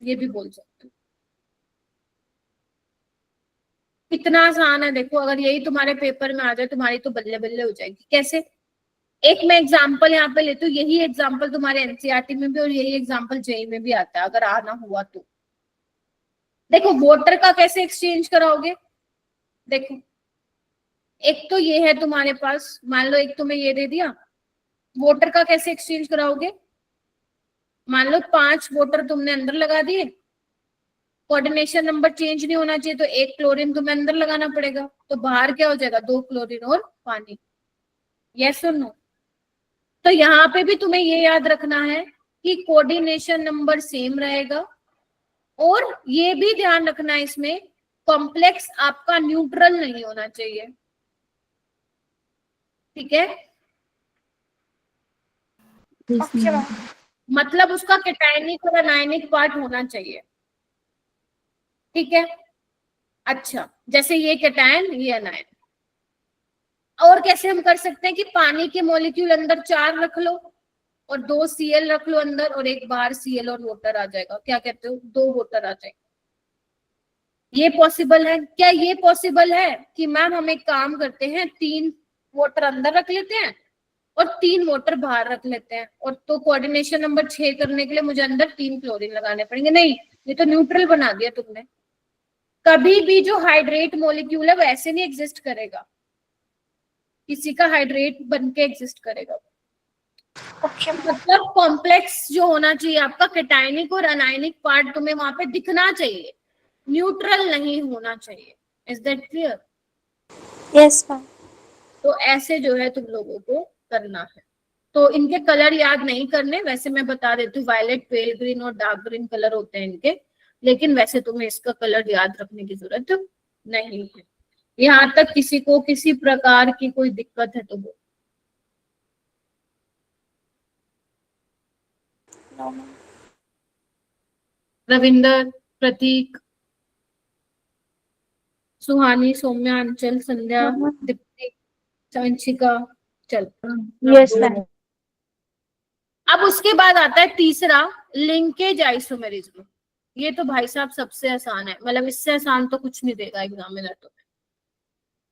ये भी बोल सकते हो। कितना आसान है देखो, अगर यही तुम्हारे पेपर में आ जाए तुम्हारी तो बल्ले बल्ले हो जाएगी। कैसे, एक मैं एग्जांपल यहाँ पे लेती हूँ, यही एग्जांपल तुम्हारे एनसीईआरटी में भी और यही एग्जांपल जेई में भी आता है, अगर आना हुआ तो। देखो वाटर का कैसे एक्सचेंज कराओगे, देखो एक तो ये है तुम्हारे पास, मान लो एक तुम्हें ये दे दिया, वाटर का कैसे एक्सचेंज कराओगे। मान लो 5 वाटर तुमने अंदर लगा दिए, कोऑर्डिनेशन नंबर चेंज नहीं होना चाहिए, तो 1 क्लोरीन तुम्हें अंदर लगाना पड़ेगा, तो बाहर क्या हो जाएगा, 2 क्लोरीन और पानी। यस और नो? तो यहाँ पे भी तुम्हें ये याद रखना है कि कोऑर्डिनेशन नंबर सेम रहेगा, और ये भी ध्यान रखना है इसमें कॉम्प्लेक्स आपका न्यूट्रल नहीं होना चाहिए। ठीक है, ओके मैम। मतलब उसका कैटायनिक और अनायनिक पार्ट होना चाहिए, ठीक है। अच्छा, जैसे ये कैटायन, ये अनायन। और कैसे हम कर सकते हैं कि पानी के मॉलिक्यूल अंदर 4 रख लो और 2 Cl रख लो अंदर और एक बाहर Cl और वाटर आ जाएगा, क्या कहते हो, 2 वाटर आ जाएगा। ये पॉसिबल है क्या? ये पॉसिबल है कि मैम हम एक काम करते हैं, 3 वाटर अंदर रख लेते हैं और 3 वाटर बाहर रख लेते हैं, और तो कोऑर्डिनेशन नंबर 6 करने के लिए मुझे अंदर 3 क्लोरीन लगाने पड़ेंगे। नहीं, ये तो न्यूट्रल बना दिया तुमने। कभी भी जो हाइड्रेट मॉलिक्यूल है वो ऐसे नहीं एग्जिस्ट करेगा, किसी का हाइड्रेट बन के एग्जिस्ट करेगा। Okay ma'am. मतलब कॉम्प्लेक्स जो होना चाहिए आपका, कैटायनिक और अनायनिक पार्ट तुम्हें वहां पे दिखना चाहिए, न्यूट्रल नहीं होना चाहिए। Is that clear? Yes ma'am. तो ऐसे जो है तुम लोगों को करना है। तो इनके कलर याद नहीं करने, वैसे मैं बता देती हूँ, वायलेट, पेल ग्रीन और डार्क ग्रीन कलर होते हैं इनके, लेकिन वैसे तुम्हें इसका कलर याद रखने की जरूरत नहीं है। यहाँ तक किसी को किसी प्रकार की कोई दिक्कत है तो वो। No ma'am. रविंदर, प्रतीक, सुहानी, सौम्या, अंचल, संध्या, दीप्ति, संशिका, चल। Yes ma'am. अब उसके बाद आता है तीसरा, लिंकेज आइसोमेरिज्म। ये तो भाई साहब सबसे आसान है, मतलब इससे आसान तो कुछ नहीं देगा एग्जामिनर तो।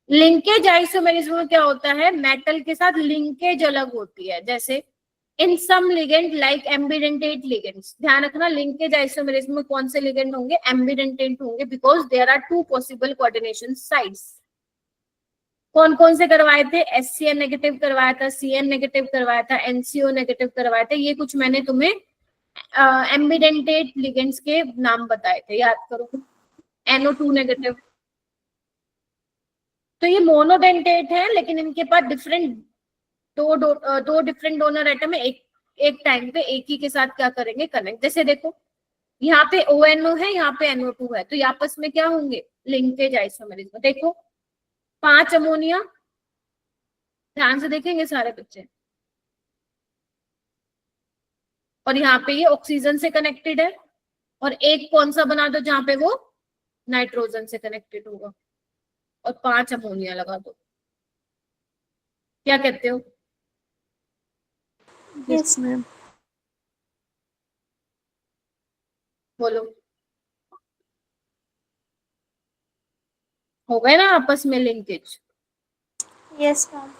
लिंकेज आइसोमेरिज्म में क्या होता है, मेटल के साथ लिंकेज अलग होती है, जैसे इन सम लिगेंड लाइक एम्बिडेंटेट लिगेंड्स। ध्यान रखना, लिंकेज आइसोमेरिज्म में कौन से लिगेंड होंगे, एम्बिडेंटेट होंगे, because there are 2 possible coordination sites. कौन कौन से करवाए थे, SCN नेगेटिव करवाया था, CN नेगेटिव करवाया था, NCO नेगेटिव करवाए थे। ये कुछ मैंने तुम्हें एम्बिडेंटेट लिगेंड्स के नाम बताए थे, याद करो। NO2 negative. तो ये मोनोडेंटेट है, लेकिन इनके पास डिफरेंट दो डिफरेंट डोनर एटम है, एक टाइम पे एक ही के साथ क्या करेंगे, कनेक्ट। जैसे देखो यहाँ पे ONO है, यहाँ पे NO2 है, तो ये आपस में क्या होंगे, लिंकेज आइसोमेरिज्म। देखो 5 अमोनिया, ध्यान से देखेंगे सारे बच्चे, और यहाँ पे ये ऑक्सीजन से कनेक्टेड है, और एक कौन सा बना दो जहां पे वो नाइट्रोजन से कनेक्टेड होगा, और 5 अमोनिया लगा दो। क्या कहते हो? Yes ma'am. बोलो। हो गए ना आपस में लिंकेज? Yes ma'am.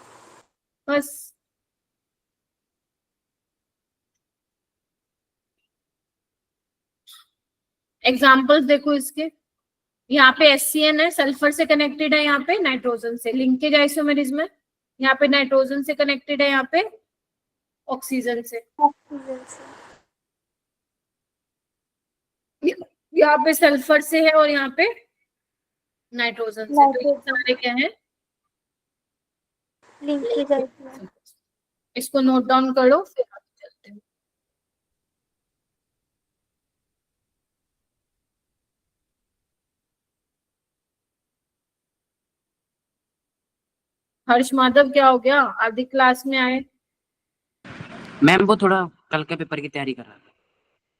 बस। एग्जाम्पल्स देखो इसके, यहाँ पे SCN है, सल्फर से कनेक्टेड है, यहाँ पे नाइट्रोजन से, लिंकेज आइसोमेरिज्म है। यहाँ पे नाइट्रोजन से कनेक्टेड है, यहाँ पे ऑक्सीजन से। ऑक्सीजन से। यहाँ पे सल्फर से है और यहाँ पे नाइट्रोजन से, तो ये सारे क्या है, लिंकेज आइसोमेरिज्म। इसको नोट डाउन कर लो, फिर आगे चलते हैं। हर्ष माधव क्या हो गया, आधी क्लास में आए? मैम वो थोड़ा कल के पेपर की तैयारी कर रहा था।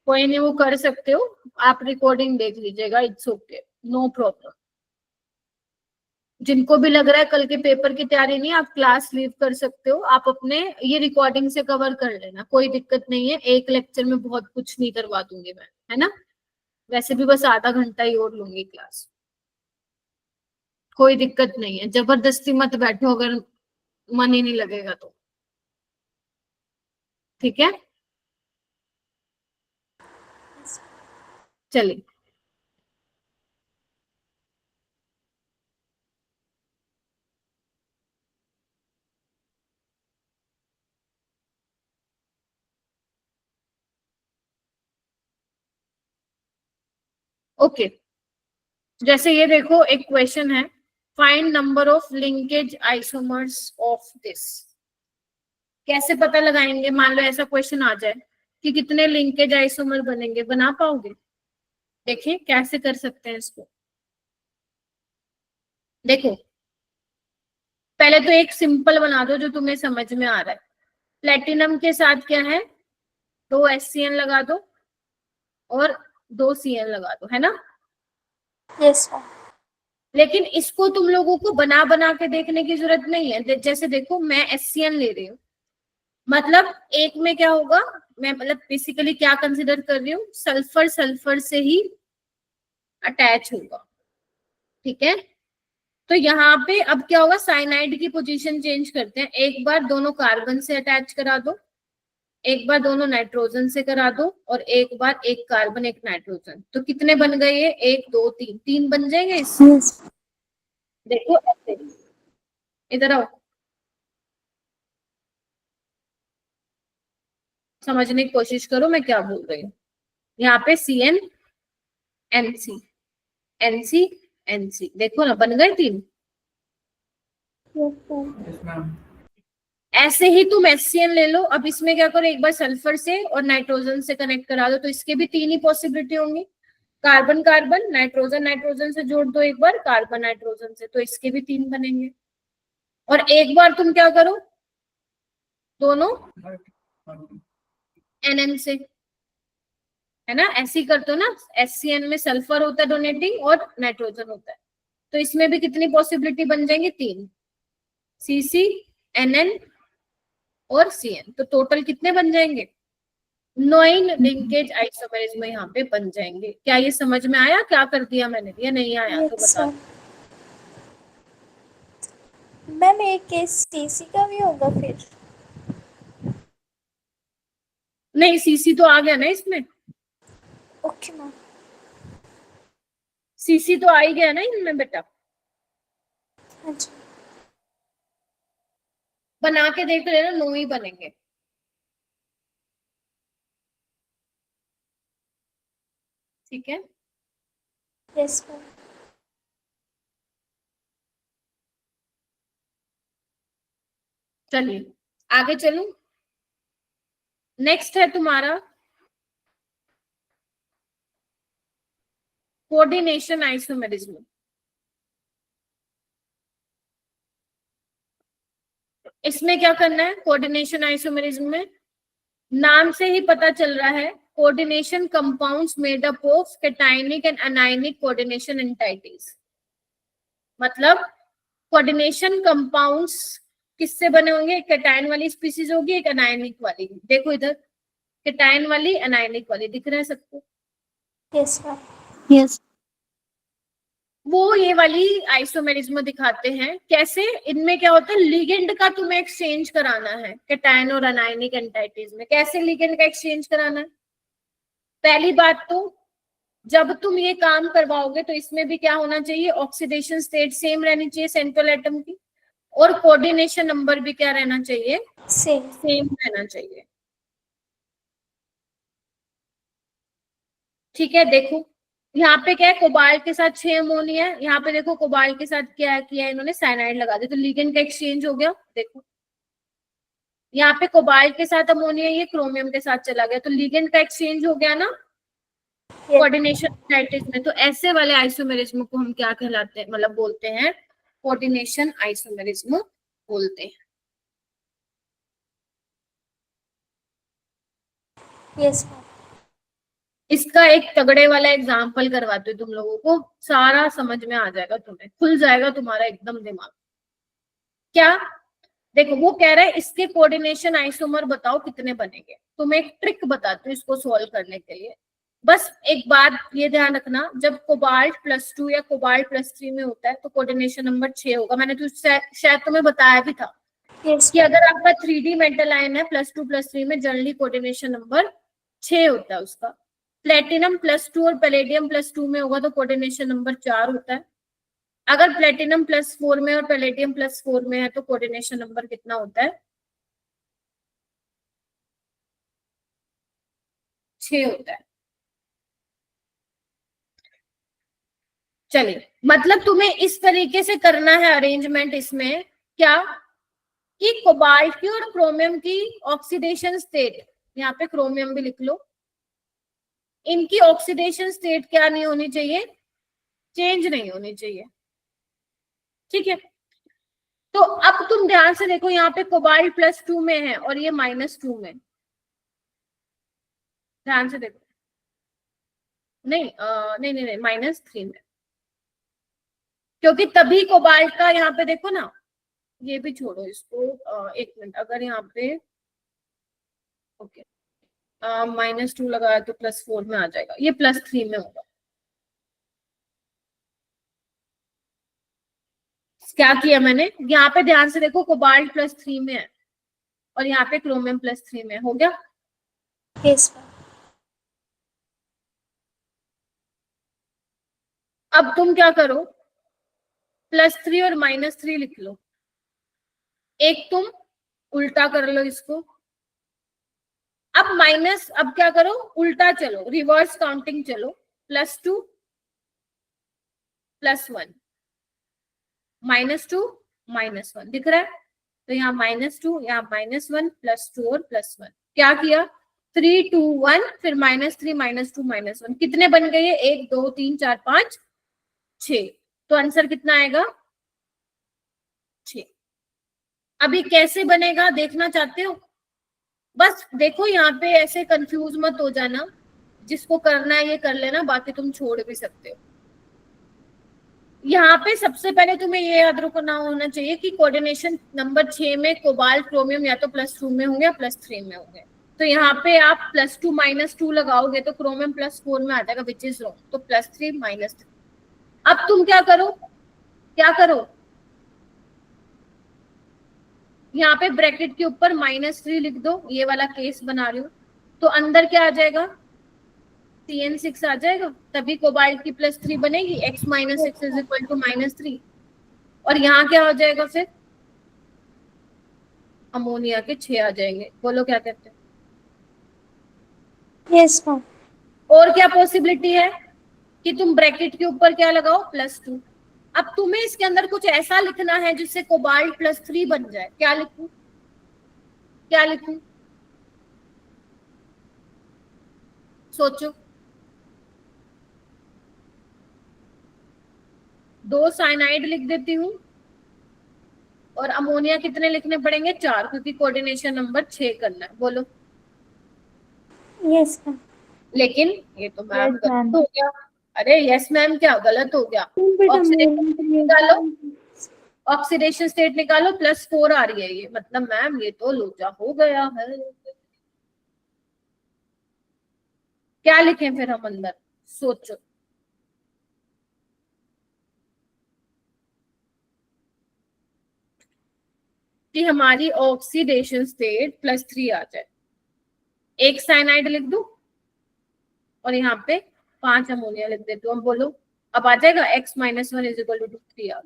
कोई नहीं, वो कर सकते हो आप, रिकॉर्डिंग देख लीजिएगा, इट्स ओके, नो प्रॉब्लम। जिनको भी लग रहा है कल के पेपर की तैयारी नहीं, आप क्लास लीव कर सकते हो, आप अपने ये रिकॉर्डिंग से कवर कर लेना, कोई दिक्कत नहीं है। एक लेक्चर में बहुत कुछ नहीं करवा दूंगी मैं, है ना, वैसे भी बस आधा घंटा ही और लूंगी क्लास, कोई दिक्कत नहीं है। जबरदस्ती मत बैठो अगर मन ही नहीं लगेगा तो, ठीक है। चलिए, ओके। जैसे ये देखो, एक क्वेश्चन है, find number of linkage isomers of this. कैसे पता लगाएंगे, मान लो ऐसा क्वेश्चन आ जाए कि कितने लिंकेज आइसोमर बनेंगे, बना पाओगे? देखिए कैसे कर सकते हैं इसको। देखो पहले तो एक सिंपल बना दो जो तुम्हें समझ में आ रहा है। प्लेटिनम के साथ क्या है, 2 HCN लगा दो और 2 CN लगा दो, है ना। Yes ma'am. लेकिन इसको तुम लोगों को बना बना के देखने की जरूरत नहीं है। जैसे देखो मैं HCN ले रही हूँ, मतलब एक में क्या होगा, मैं मतलब बेसिकली क्या कंसिडर कर रही हूँ, सल्फर सल्फर से ही अटैच होगा, ठीक है। तो यहाँ पे अब क्या होगा, साइनाइड की पोजीशन चेंज करते हैं। एक बार दोनों कार्बन से अटैच करा दो, एक बार दोनों नाइट्रोजन से करा दो, और एक बार एक कार्बन एक नाइट्रोजन। तो कितने बन गए ये, 1 2 3, 3 बन जाएंगे इससे। यस। देखो ऐसे, इधर आओ, समझने की कोशिश करो मैं क्या बोल रही हूँ। यहाँ पे CN NC NC NC, देखो ना बन गए 3। Yes ma'am. Yes ma'am. ऐसे ही तुम HCN ले लो। अब इसमें क्या करो, एक बार सल्फर से और नाइट्रोजन से कनेक्ट करा दो, तो इसके भी 3 ही पॉसिबिलिटी होंगी। कार्बन कार्बन, नाइट्रोजन नाइट्रोजन से जोड़ दो एक बार, कार्बन नाइट्रोजन से, तो इसके भी 3 बनेंगे। और एक बार तुम क्या करो, दोनों NN से, है ना, ऐसे ही करते हो ना। HCN में सल्फर होता है डोनेटिंग और नाइट्रोजन होता है, तो इसमें भी कितनी पॉसिबिलिटी बन जाएंगी, 3, CC NN और CN। तो टोटल कितने बन जाएंगे, 9 लिंकेज आइसोमेरिज्म यहाँ पे बन जाएंगे। क्या ये समझ में आया, क्या कर दिया मैंने, ये नहीं आया तो यस बता। मैम। मैम एक केस सीसी का भी होगा फिर? नहीं, CC तो आ गया ना इसमें, ओके मैम। CC तो आ ही गया ना इनमें बेटा। हाँ जी। बना के देख लेना, 9 ही बनेंगे, ठीक है। Yes ma'am. चलिए आगे चलूं। नेक्स्ट है तुम्हारा कोऑर्डिनेशन आइसोमेरिज्म। इसमें क्या करना है, कोऑर्डिनेशन आइसोमेरिज्म में नाम से ही पता चल रहा है, coordination compounds made up of cationic and anionic coordination entities. मतलब कोऑर्डिनेशन कंपाउंड्स किससे बने होंगे, एक कैटायन वाली स्पीसीज होगी, एक अनायनिक वाली। देखो इधर, कैटायन वाली अनायनिक वाली, दिख रहा है सबको। Yes ma'am. यस। वो ये वाली आइसोमेरिज्म दिखाते हैं। कैसे, इनमें क्या होता है, लिगेंड का तुम्हें एक्सचेंज कराना है कैटायन और अनायनिक एंटाइटीज में। कैसे लिगेंड का एक्सचेंज कराना है, पहली बात तो जब तुम ये काम करवाओगे तो इसमें भी क्या होना चाहिए, ऑक्सीडेशन स्टेट सेम रहनी चाहिए सेंट्रल एटम की, और कोऑर्डिनेशन नंबर भी क्या रहना चाहिए, सेम। सेम रहना चाहिए, ठीक है। देखो यहाँ पे क्या है, कोबाल्ट के साथ 6 अमोनिया है, यहाँ पे देखो कोबाल्ट के साथ क्या किया है इन्होंने, साइनाइड लगा दिया, तो लिगेंड का एक्सचेंज हो गया। देखो यहाँ पे कोबाल्ट के साथ अमोनिया, ये क्रोमियम के साथ चला गया, तो लिगेंड का एक्सचेंज हो गया ना कोऑर्डिनेशन में। तो ऐसे वाले आइसोमेरिज्म को हम क्या कहलाते हैं, मतलब बोलते हैं कोऑर्डिनेशन आइसोमेरिज्म बोलते हैं। Yes ma'am. इसका एक तगड़े वाला एग्जाम्पल करवाते हो तुम लोगों को, सारा समझ में आ जाएगा, तुम्हें खुल जाएगा तुम्हारा एकदम दिमाग। क्या, देखो वो कह रहा है इसके कोऑर्डिनेशन आइसोमर बताओ कितने बनेंगे। तो मैं एक ट्रिक बताती हूँ इसको सोल्व करने के लिए। बस एक बात ये ध्यान रखना, जब कोबाल्ट +2 या कोबाल्ट +3 में होता है तो कोऑर्डिनेशन नंबर 6 होगा। मैंने तो शायद तुम्हें बताया भी था यस कि अगर आपका 3D मेटल आयन है +2 +3 में, जनरली कोऑर्डिनेशन नंबर 6 होता है उसका। प्लेटिनम +2 और पैलेडियम +2 में होगा तो कोऑर्डिनेशन नंबर 4 होता है। अगर प्लेटिनम +4 में और पैलेडियम +4 में है तो कोऑर्डिनेशन नंबर कितना होता है, 6 होता है। चलिए, मतलब तुम्हें इस तरीके से करना है अरेंजमेंट इसमें, क्या कि कोबाल्ट की और क्रोमियम की ऑक्सीडेशन स्टेट, यहाँ पे क्रोमियम भी लिख लो, इनकी ऑक्सीडेशन स्टेट क्या नहीं होनी चाहिए, चेंज नहीं होनी चाहिए, ठीक है। तो अब तुम ध्यान से देखो, यहाँ पे कोबाल्ट +2 में है और ये -2 में। ध्यान से देखो, नहीं नहीं नहीं नहीं, -3 में, क्योंकि तभी कोबाल्ट का यहाँ पे देखो ना, ये भी छोड़ो इसको, एक मिनट, अगर यहाँ पे ओके -2 लगाया तो +4 में आ जाएगा, ये +3 में होगा। क्या किया मैंने, यहाँ पे ध्यान से देखो, कोबाल्ट +3 में है और यहाँ पे क्रोमियम +3 में, हो गया। Yes ma'am. अब तुम क्या करो, +3 और -3 लिख लो। एक तुम उल्टा कर लो इसको। अब क्या करो, उल्टा चलो, रिवर्स काउंटिंग चलो। +2 +1 -2 -1 दिख रहा है, तो यहाँ -2, यहाँ -1, +2 और +1। क्या किया, 3 2 1, फिर -3 -2 -1, कितने बन गए, 1 2 3 4 5 6। तो आंसर कितना आएगा, 6। अभी कैसे बनेगा देखना चाहते हो? बस देखो, यहाँ पे ऐसे कंफ्यूज मत हो जाना, जिसको करना है ये कर लेना, बाकी तुम छोड़ भी सकते हो। यहाँ पे सबसे पहले तुम्हें ये याद रखना होना चाहिए कि कोऑर्डिनेशन नंबर 6 में कोबाल्ट क्रोमियम या तो +2 में होंगे या +3 में होंगे। तो यहाँ पे आप +2 -2 लगाओगे तो क्रोमियम +4 में आ जाएगा, विच इज रॉन्ग। तो +3 -3। अब तुम क्या करो, यहाँ पे ब्रैकेट के ऊपर -3 लिख दो, ये वाला केस बना रही हूँ। तो अंदर क्या आ जाएगा, CN6 आ जाएगा, तभी कोबाल्ट की +3 बनेगी, x - x = -3। और यहाँ क्या हो जाएगा, फिर अमोनिया के 6 आ जाएंगे। बोलो क्या कहते हैं? Yes ma'am. और क्या पॉसिबिलिटी है कि तुम ब्रैकेट के ऊपर क्या लगाओ, +2। अब तुम्हें इसके अंदर कुछ ऐसा लिखना है जिससे कोबाल्ट +3 बन जाए। क्या लिखूं, सोचो। 2 साइनाइड लिख देती हूँ और अमोनिया कितने लिखने पड़ेंगे, 4, क्योंकि कोऑर्डिनेशन नंबर 6 करना है। बोलो। Yes ma'am. लेकिन ये तो मैम Yes, गलत ma'am. हो गया। अरे यस मैम क्या गलत हो गया, ऑक्सीडेशन निकालो, ऑक्सीडेशन स्टेट निकालो, +4 आ रही है ये, मतलब मैम ये तो लोचा हो गया है। क्या लिखें फिर हम अंदर, सोचो। कि हमारी ऑक्सीडेशन स्टेट +3 आ जाए। एक साइनाइड लिख दू और यहाँ पे 5 अमोनिया लिख देती हूँ। बोलो, अब आ जाएगा x - 1 = 3 आ।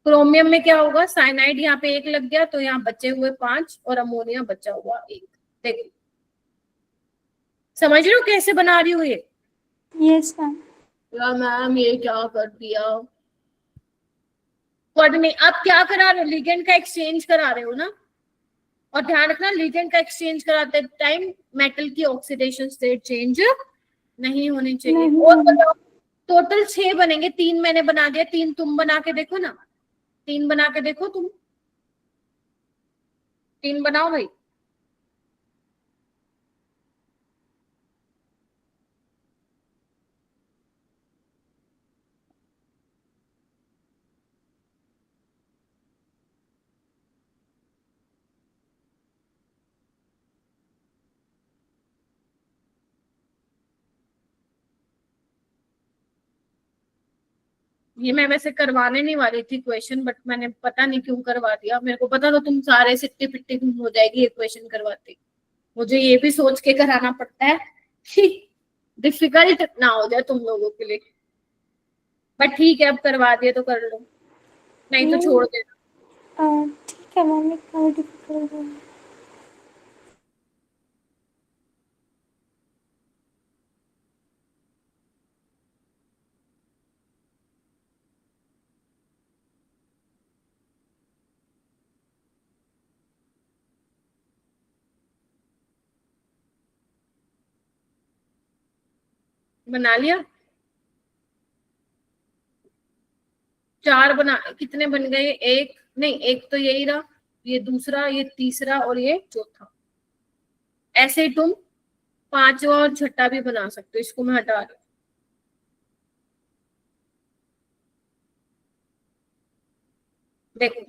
क्रोमियम में क्या होगा, साइनाइड यहाँ पे 1 लग गया, तो यहाँ बचे हुए 5 और अमोनिया बचा हुआ 1। देखिए, समझ रहे हो कैसे बना रही हूँ ये? Yes ma'am. मैम ये क्या कर दिया, कोऑर्डिनेट। आप क्या करा रहे हो, लिगेंड का एक्सचेंज करा रहे हो ना। और ध्यान रखना, लिगेंड का एक्सचेंज कराते टाइम मेटल की ऑक्सीडेशन स्टेट चेंज नहीं होनी चाहिए। और बताओ, टोटल 6 बनेंगे, 3 मैंने बना दिया, 3 तुम बना के देखो ना, 3 बना के देखो तुम, 3 बनाओ भाई। ये मैं वैसे करवाने नहीं वाली थी क्वेश्चन, बट मैंने पता नहीं क्यों करवा दिया। मेरे को पता था तुम सारे सिट्टी पिट्टी तुम हो जाएगी ये क्वेश्चन करवाते। मुझे ये भी सोच के कराना पड़ता है कि डिफिकल्ट ना हो जाए तुम लोगों के लिए। बट ठीक है, अब करवा दिए तो कर लो, नहीं तो छोड़ देना। ठीक है मैम, इतना डिफिकल्ट है। बना लिया? 4 बना, कितने बन गए? एक नहीं, एक तो यही रहा, ये दूसरा, ये तीसरा और ये चौथा। ऐसे ही तुम 5वां और 6ठा भी बना सकते हो। इसको मैं हटा रही हूँ। देखो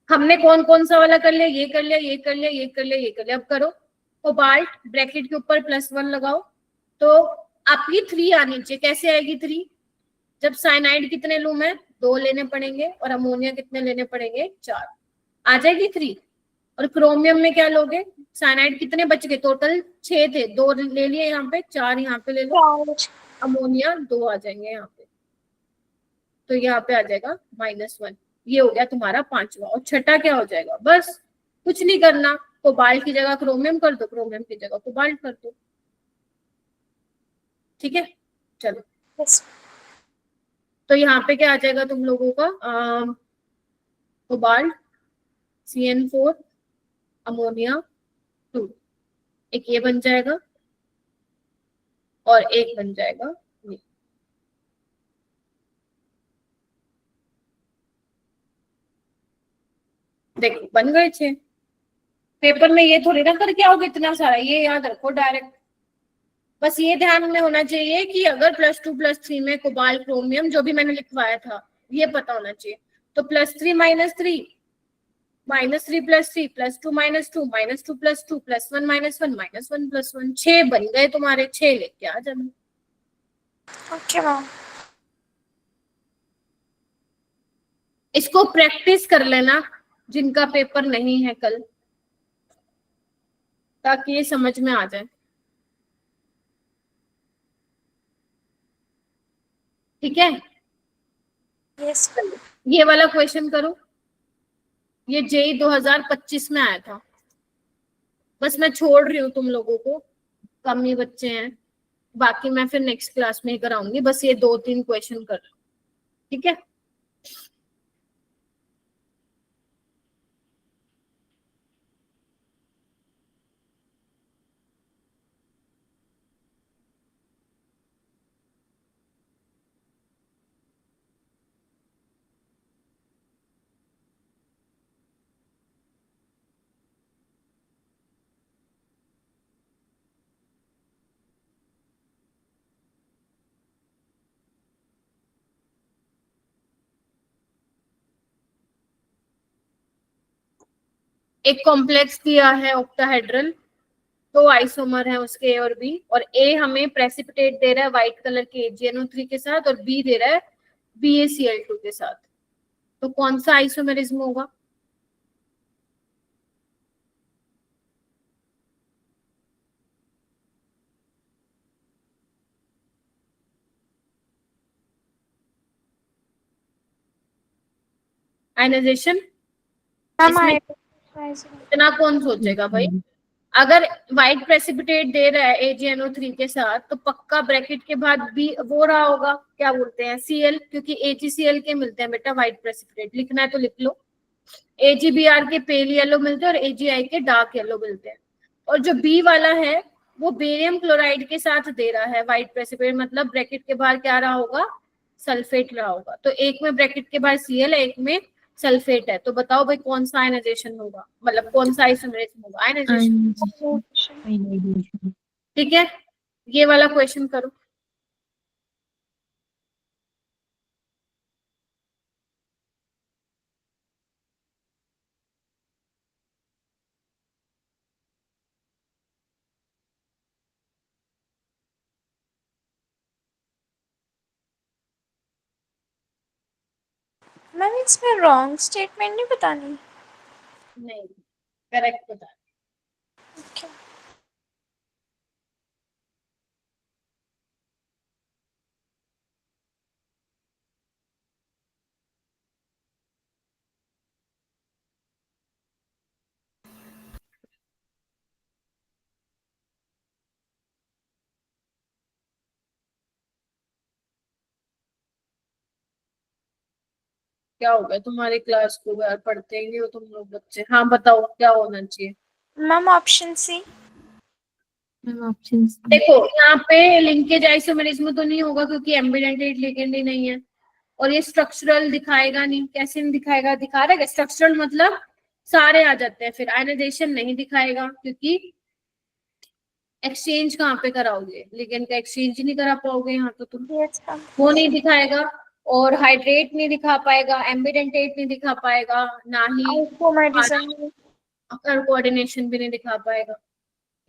हमने कौन कौन सा वाला कर लिया, ये कर लिया, ये कर लिया, ये कर लिया, ये कर लिया। अब करो कोबाल्ट, ब्रैकेट के ऊपर +1 लगाओ, तो आपकी 3 आनी चाहिए। कैसे आएगी 3? जब साइनाइड कितने लूं मैं? 2 लेने पड़ेंगे, और अमोनिया कितने लेने पड़ेंगे? 4। आ जाएगी 3। और क्रोमियम में क्या लोगे? साइनाइड कितने बच गए टोटल? 6 थे, 2 ले लिए यहाँ पे, 4 यहाँ पे ले लो, अमोनिया 2 आ जाएंगे यहाँ पे, तो यहाँ पे आ जाएगा -1। ये हो गया तुम्हारा 5वां। और 6ठा क्या हो जाएगा? बस कुछ नहीं करना, कोबाल्ट की जगह क्रोमियम कर दो, क्रोमियम की जगह कोबाल्ट कर दो। ठीक है, चलो। यस तो यहाँ पे क्या आ जाएगा तुम लोगों का? कोबाल्ट, CN4, अमोनिया 2, एक ये बन जाएगा और एक बन जाएगा ये। देखो बन गए 6। पेपर में ये थोड़ी ना करके आओगे इतना सारा, ये याद रखो डायरेक्ट। बस ये ध्यान में होना चाहिए कि अगर +2 +3 में कोबाल्ट क्रोमियम जो भी मैंने लिखवाया था ये पता होना चाहिए। तो +3 - 3 -3 +3 +2 -2 -2 +2 +1 -1 -1 +1, 6 बन गए तुम्हारे। 6 लेके आ जाना। Okay ma'am. इसको प्रैक्टिस कर लेना जिनका पेपर नहीं है कल, ताकि ये समझ में आ जाए। ठीक है, यस ये वाला क्वेश्चन करो। ये JEE 2025 में आया था। बस मैं छोड़ रही हूँ तुम लोगों को, कम ही बच्चे हैं, बाकी मैं फिर नेक्स्ट क्लास में ही कराऊंगी। बस ये 2-3 क्वेश्चन कर लो, ठीक है। एक कॉम्प्लेक्स दिया है ऑक्टाहेड्रल, 2 आइसोमर है उसके A और B, और A हमें प्रेसिपिटेट दे रहा है व्हाइट कलर के AgNO3 के साथ, और B दे रहा है BaCl2 के साथ। तो कौन सा आइसोमेरिज्म होगा? आयनाइजेशन इसमें इतना कौन सोचेगा भाई? अगर व्हाइट प्रेसिपिटेट दे रहा है AgNO3 के साथ, तो पक्का ब्रैकेट के बाद भी वो रहा होगा, क्या बोलते हैं, Cl, क्योंकि AgCl के मिलते हैं बेटा व्हाइट प्रेसिपिटेट। लिखना है तो लिख लो। AgBr के पेल येलो मिलते हैं और AgI के डार्क येलो मिलते हैं। और जो B वाला है वो बेरियम क्लोराइड के साथ दे रहा है व्हाइट प्रेसिपिटेट, मतलब ब्रैकेट के बाहर क्या रहा होगा? सल्फेट रहा होगा। तो एक में ब्रैकेट के बाहर Cl है, एक में सल्फेट है। तो बताओ भाई कौन सा आयनाइजेशन होगा, मतलब कौन सा आइसोमेरिज्म होगा? आयनाइजेशन। ठीक है, ये वाला क्वेश्चन करो। मैम इसमें रॉन्ग स्टेटमेंट नहीं बतानी? नहीं, करेक्ट बता। ओके क्या हो गया तुम्हारी क्लास को यार? पढ़ते ही नहीं हो तुम लोग बच्चे। हाँ बताओ क्या होना चाहिए? Ma'am option C. देखो यहाँ पे लिंकेज आइसोमेरिज्म तो नहीं होगा, क्योंकि एम्बिडेंटेड लिगेंड ही नहीं है। और ये स्ट्रक्चरल दिखाएगा नहीं। कैसे नहीं दिखाएगा? दिखा रहा है। स्ट्रक्चरल मतलब सारे आ जाते हैं, फिर आयनाइजेशन नहीं दिखाएगा क्योंकि एक्सचेंज कहाँ पे कराओगे, लिगेंड का एक्सचेंज ही नहीं करा पाओगे यहाँ तो तुम। Yes ma'am. वो नहीं दिखाएगा, और हाइड्रेट नहीं दिखा पाएगा, एम्बिडेंटेट नहीं दिखा पाएगा, ना ही आइसोमरिज्म कोऑर्डिनेशन भी नहीं दिखा पाएगा।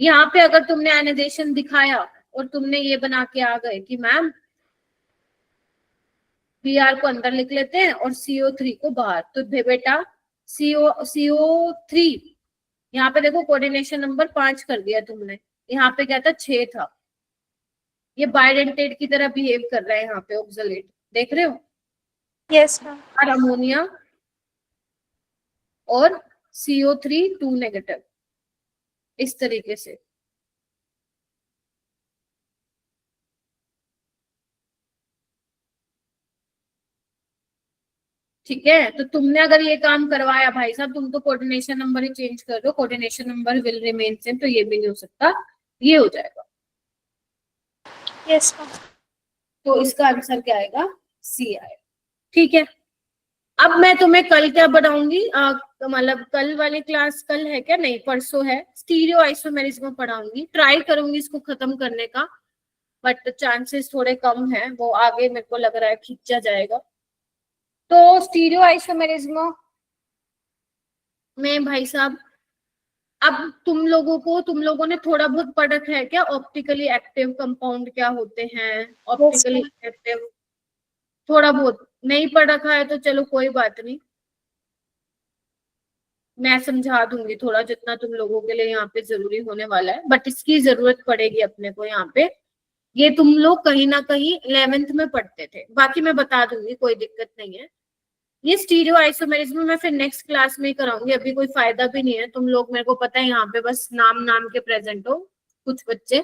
यहाँ पे अगर तुमने आयनाइजेशन दिखाया और तुमने ये बना के आ गए कि मैम Br को अंदर लिख लेते हैं और CO3 को बाहर, तो बेटा CO3 यहाँ पे देखो कोऑर्डिनेशन नंबर 5 कर दिया तुमने, यहाँ पे क्या था 6 था। ये बायडेंटेट की तरह बिहेव कर रहा है यहाँ पे ऑक्सलेट, देख रहे हो? Yes ma'am. और अमोनिया और CO3 2 नेगेटिव, इस तरीके से। ठीक है, तो तुमने अगर ये काम करवाया भाई साहब, तुम तो कोऑर्डिनेशन नंबर ही चेंज कर दो, coordination number will remain same, तो ये भी नहीं हो सकता, ये हो जाएगा। Yes ma'am. तो इसका आंसर क्या आएगा? सी आएगा। ठीक है, अब मैं तुम्हें कल क्या पढ़ाऊंगी, मतलब कल वाली क्लास, कल है क्या? नहीं, परसों है। स्टीरियो आइसोमेरिज्म पढ़ाऊंगी, ट्राई करूंगी इसको खत्म करने का, बट चांसेस थोड़े कम है, वो आगे मेरे को लग रहा है खींचा जाएगा। तो स्टीरियो आइसोमेरिज्म में भाई साहब, अब तुम लोगों ने थोड़ा बहुत पढ़ा है क्या? ऑप्टिकली एक्टिव कंपाउंड क्या होते हैं, ऑप्टिकली एक्टिव थोड़ा बहुत नहीं पढ़ रखा है तो चलो कोई बात नहीं, मैं समझा दूंगी थोड़ा, जितना तुम लोगों के लिए यहाँ पे जरूरी होने वाला है, बट इसकी जरूरत पड़ेगी अपने को यहाँ पे। ये तुम लोग कहीं ना कहीं 11th में पढ़ते थे, बाकी मैं बता दूंगी, कोई दिक्कत नहीं है। ये स्टीरियो आइसोमेरिज्म मैं फिर नेक्स्ट क्लास में ही कराऊंगी, अभी कोई फायदा भी नहीं है। तुम लोग, मेरे को पता है यहाँ पे बस नाम के प्रेजेंट हो, कुछ बच्चे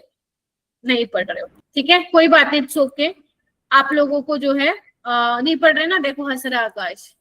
नहीं पढ़ रहे हो, ठीक है, कोई बात नहीं, इट्स ओके। आप लोगों को जो है नहीं पढ़ रहे ना, देखो हंस रहा आकाश,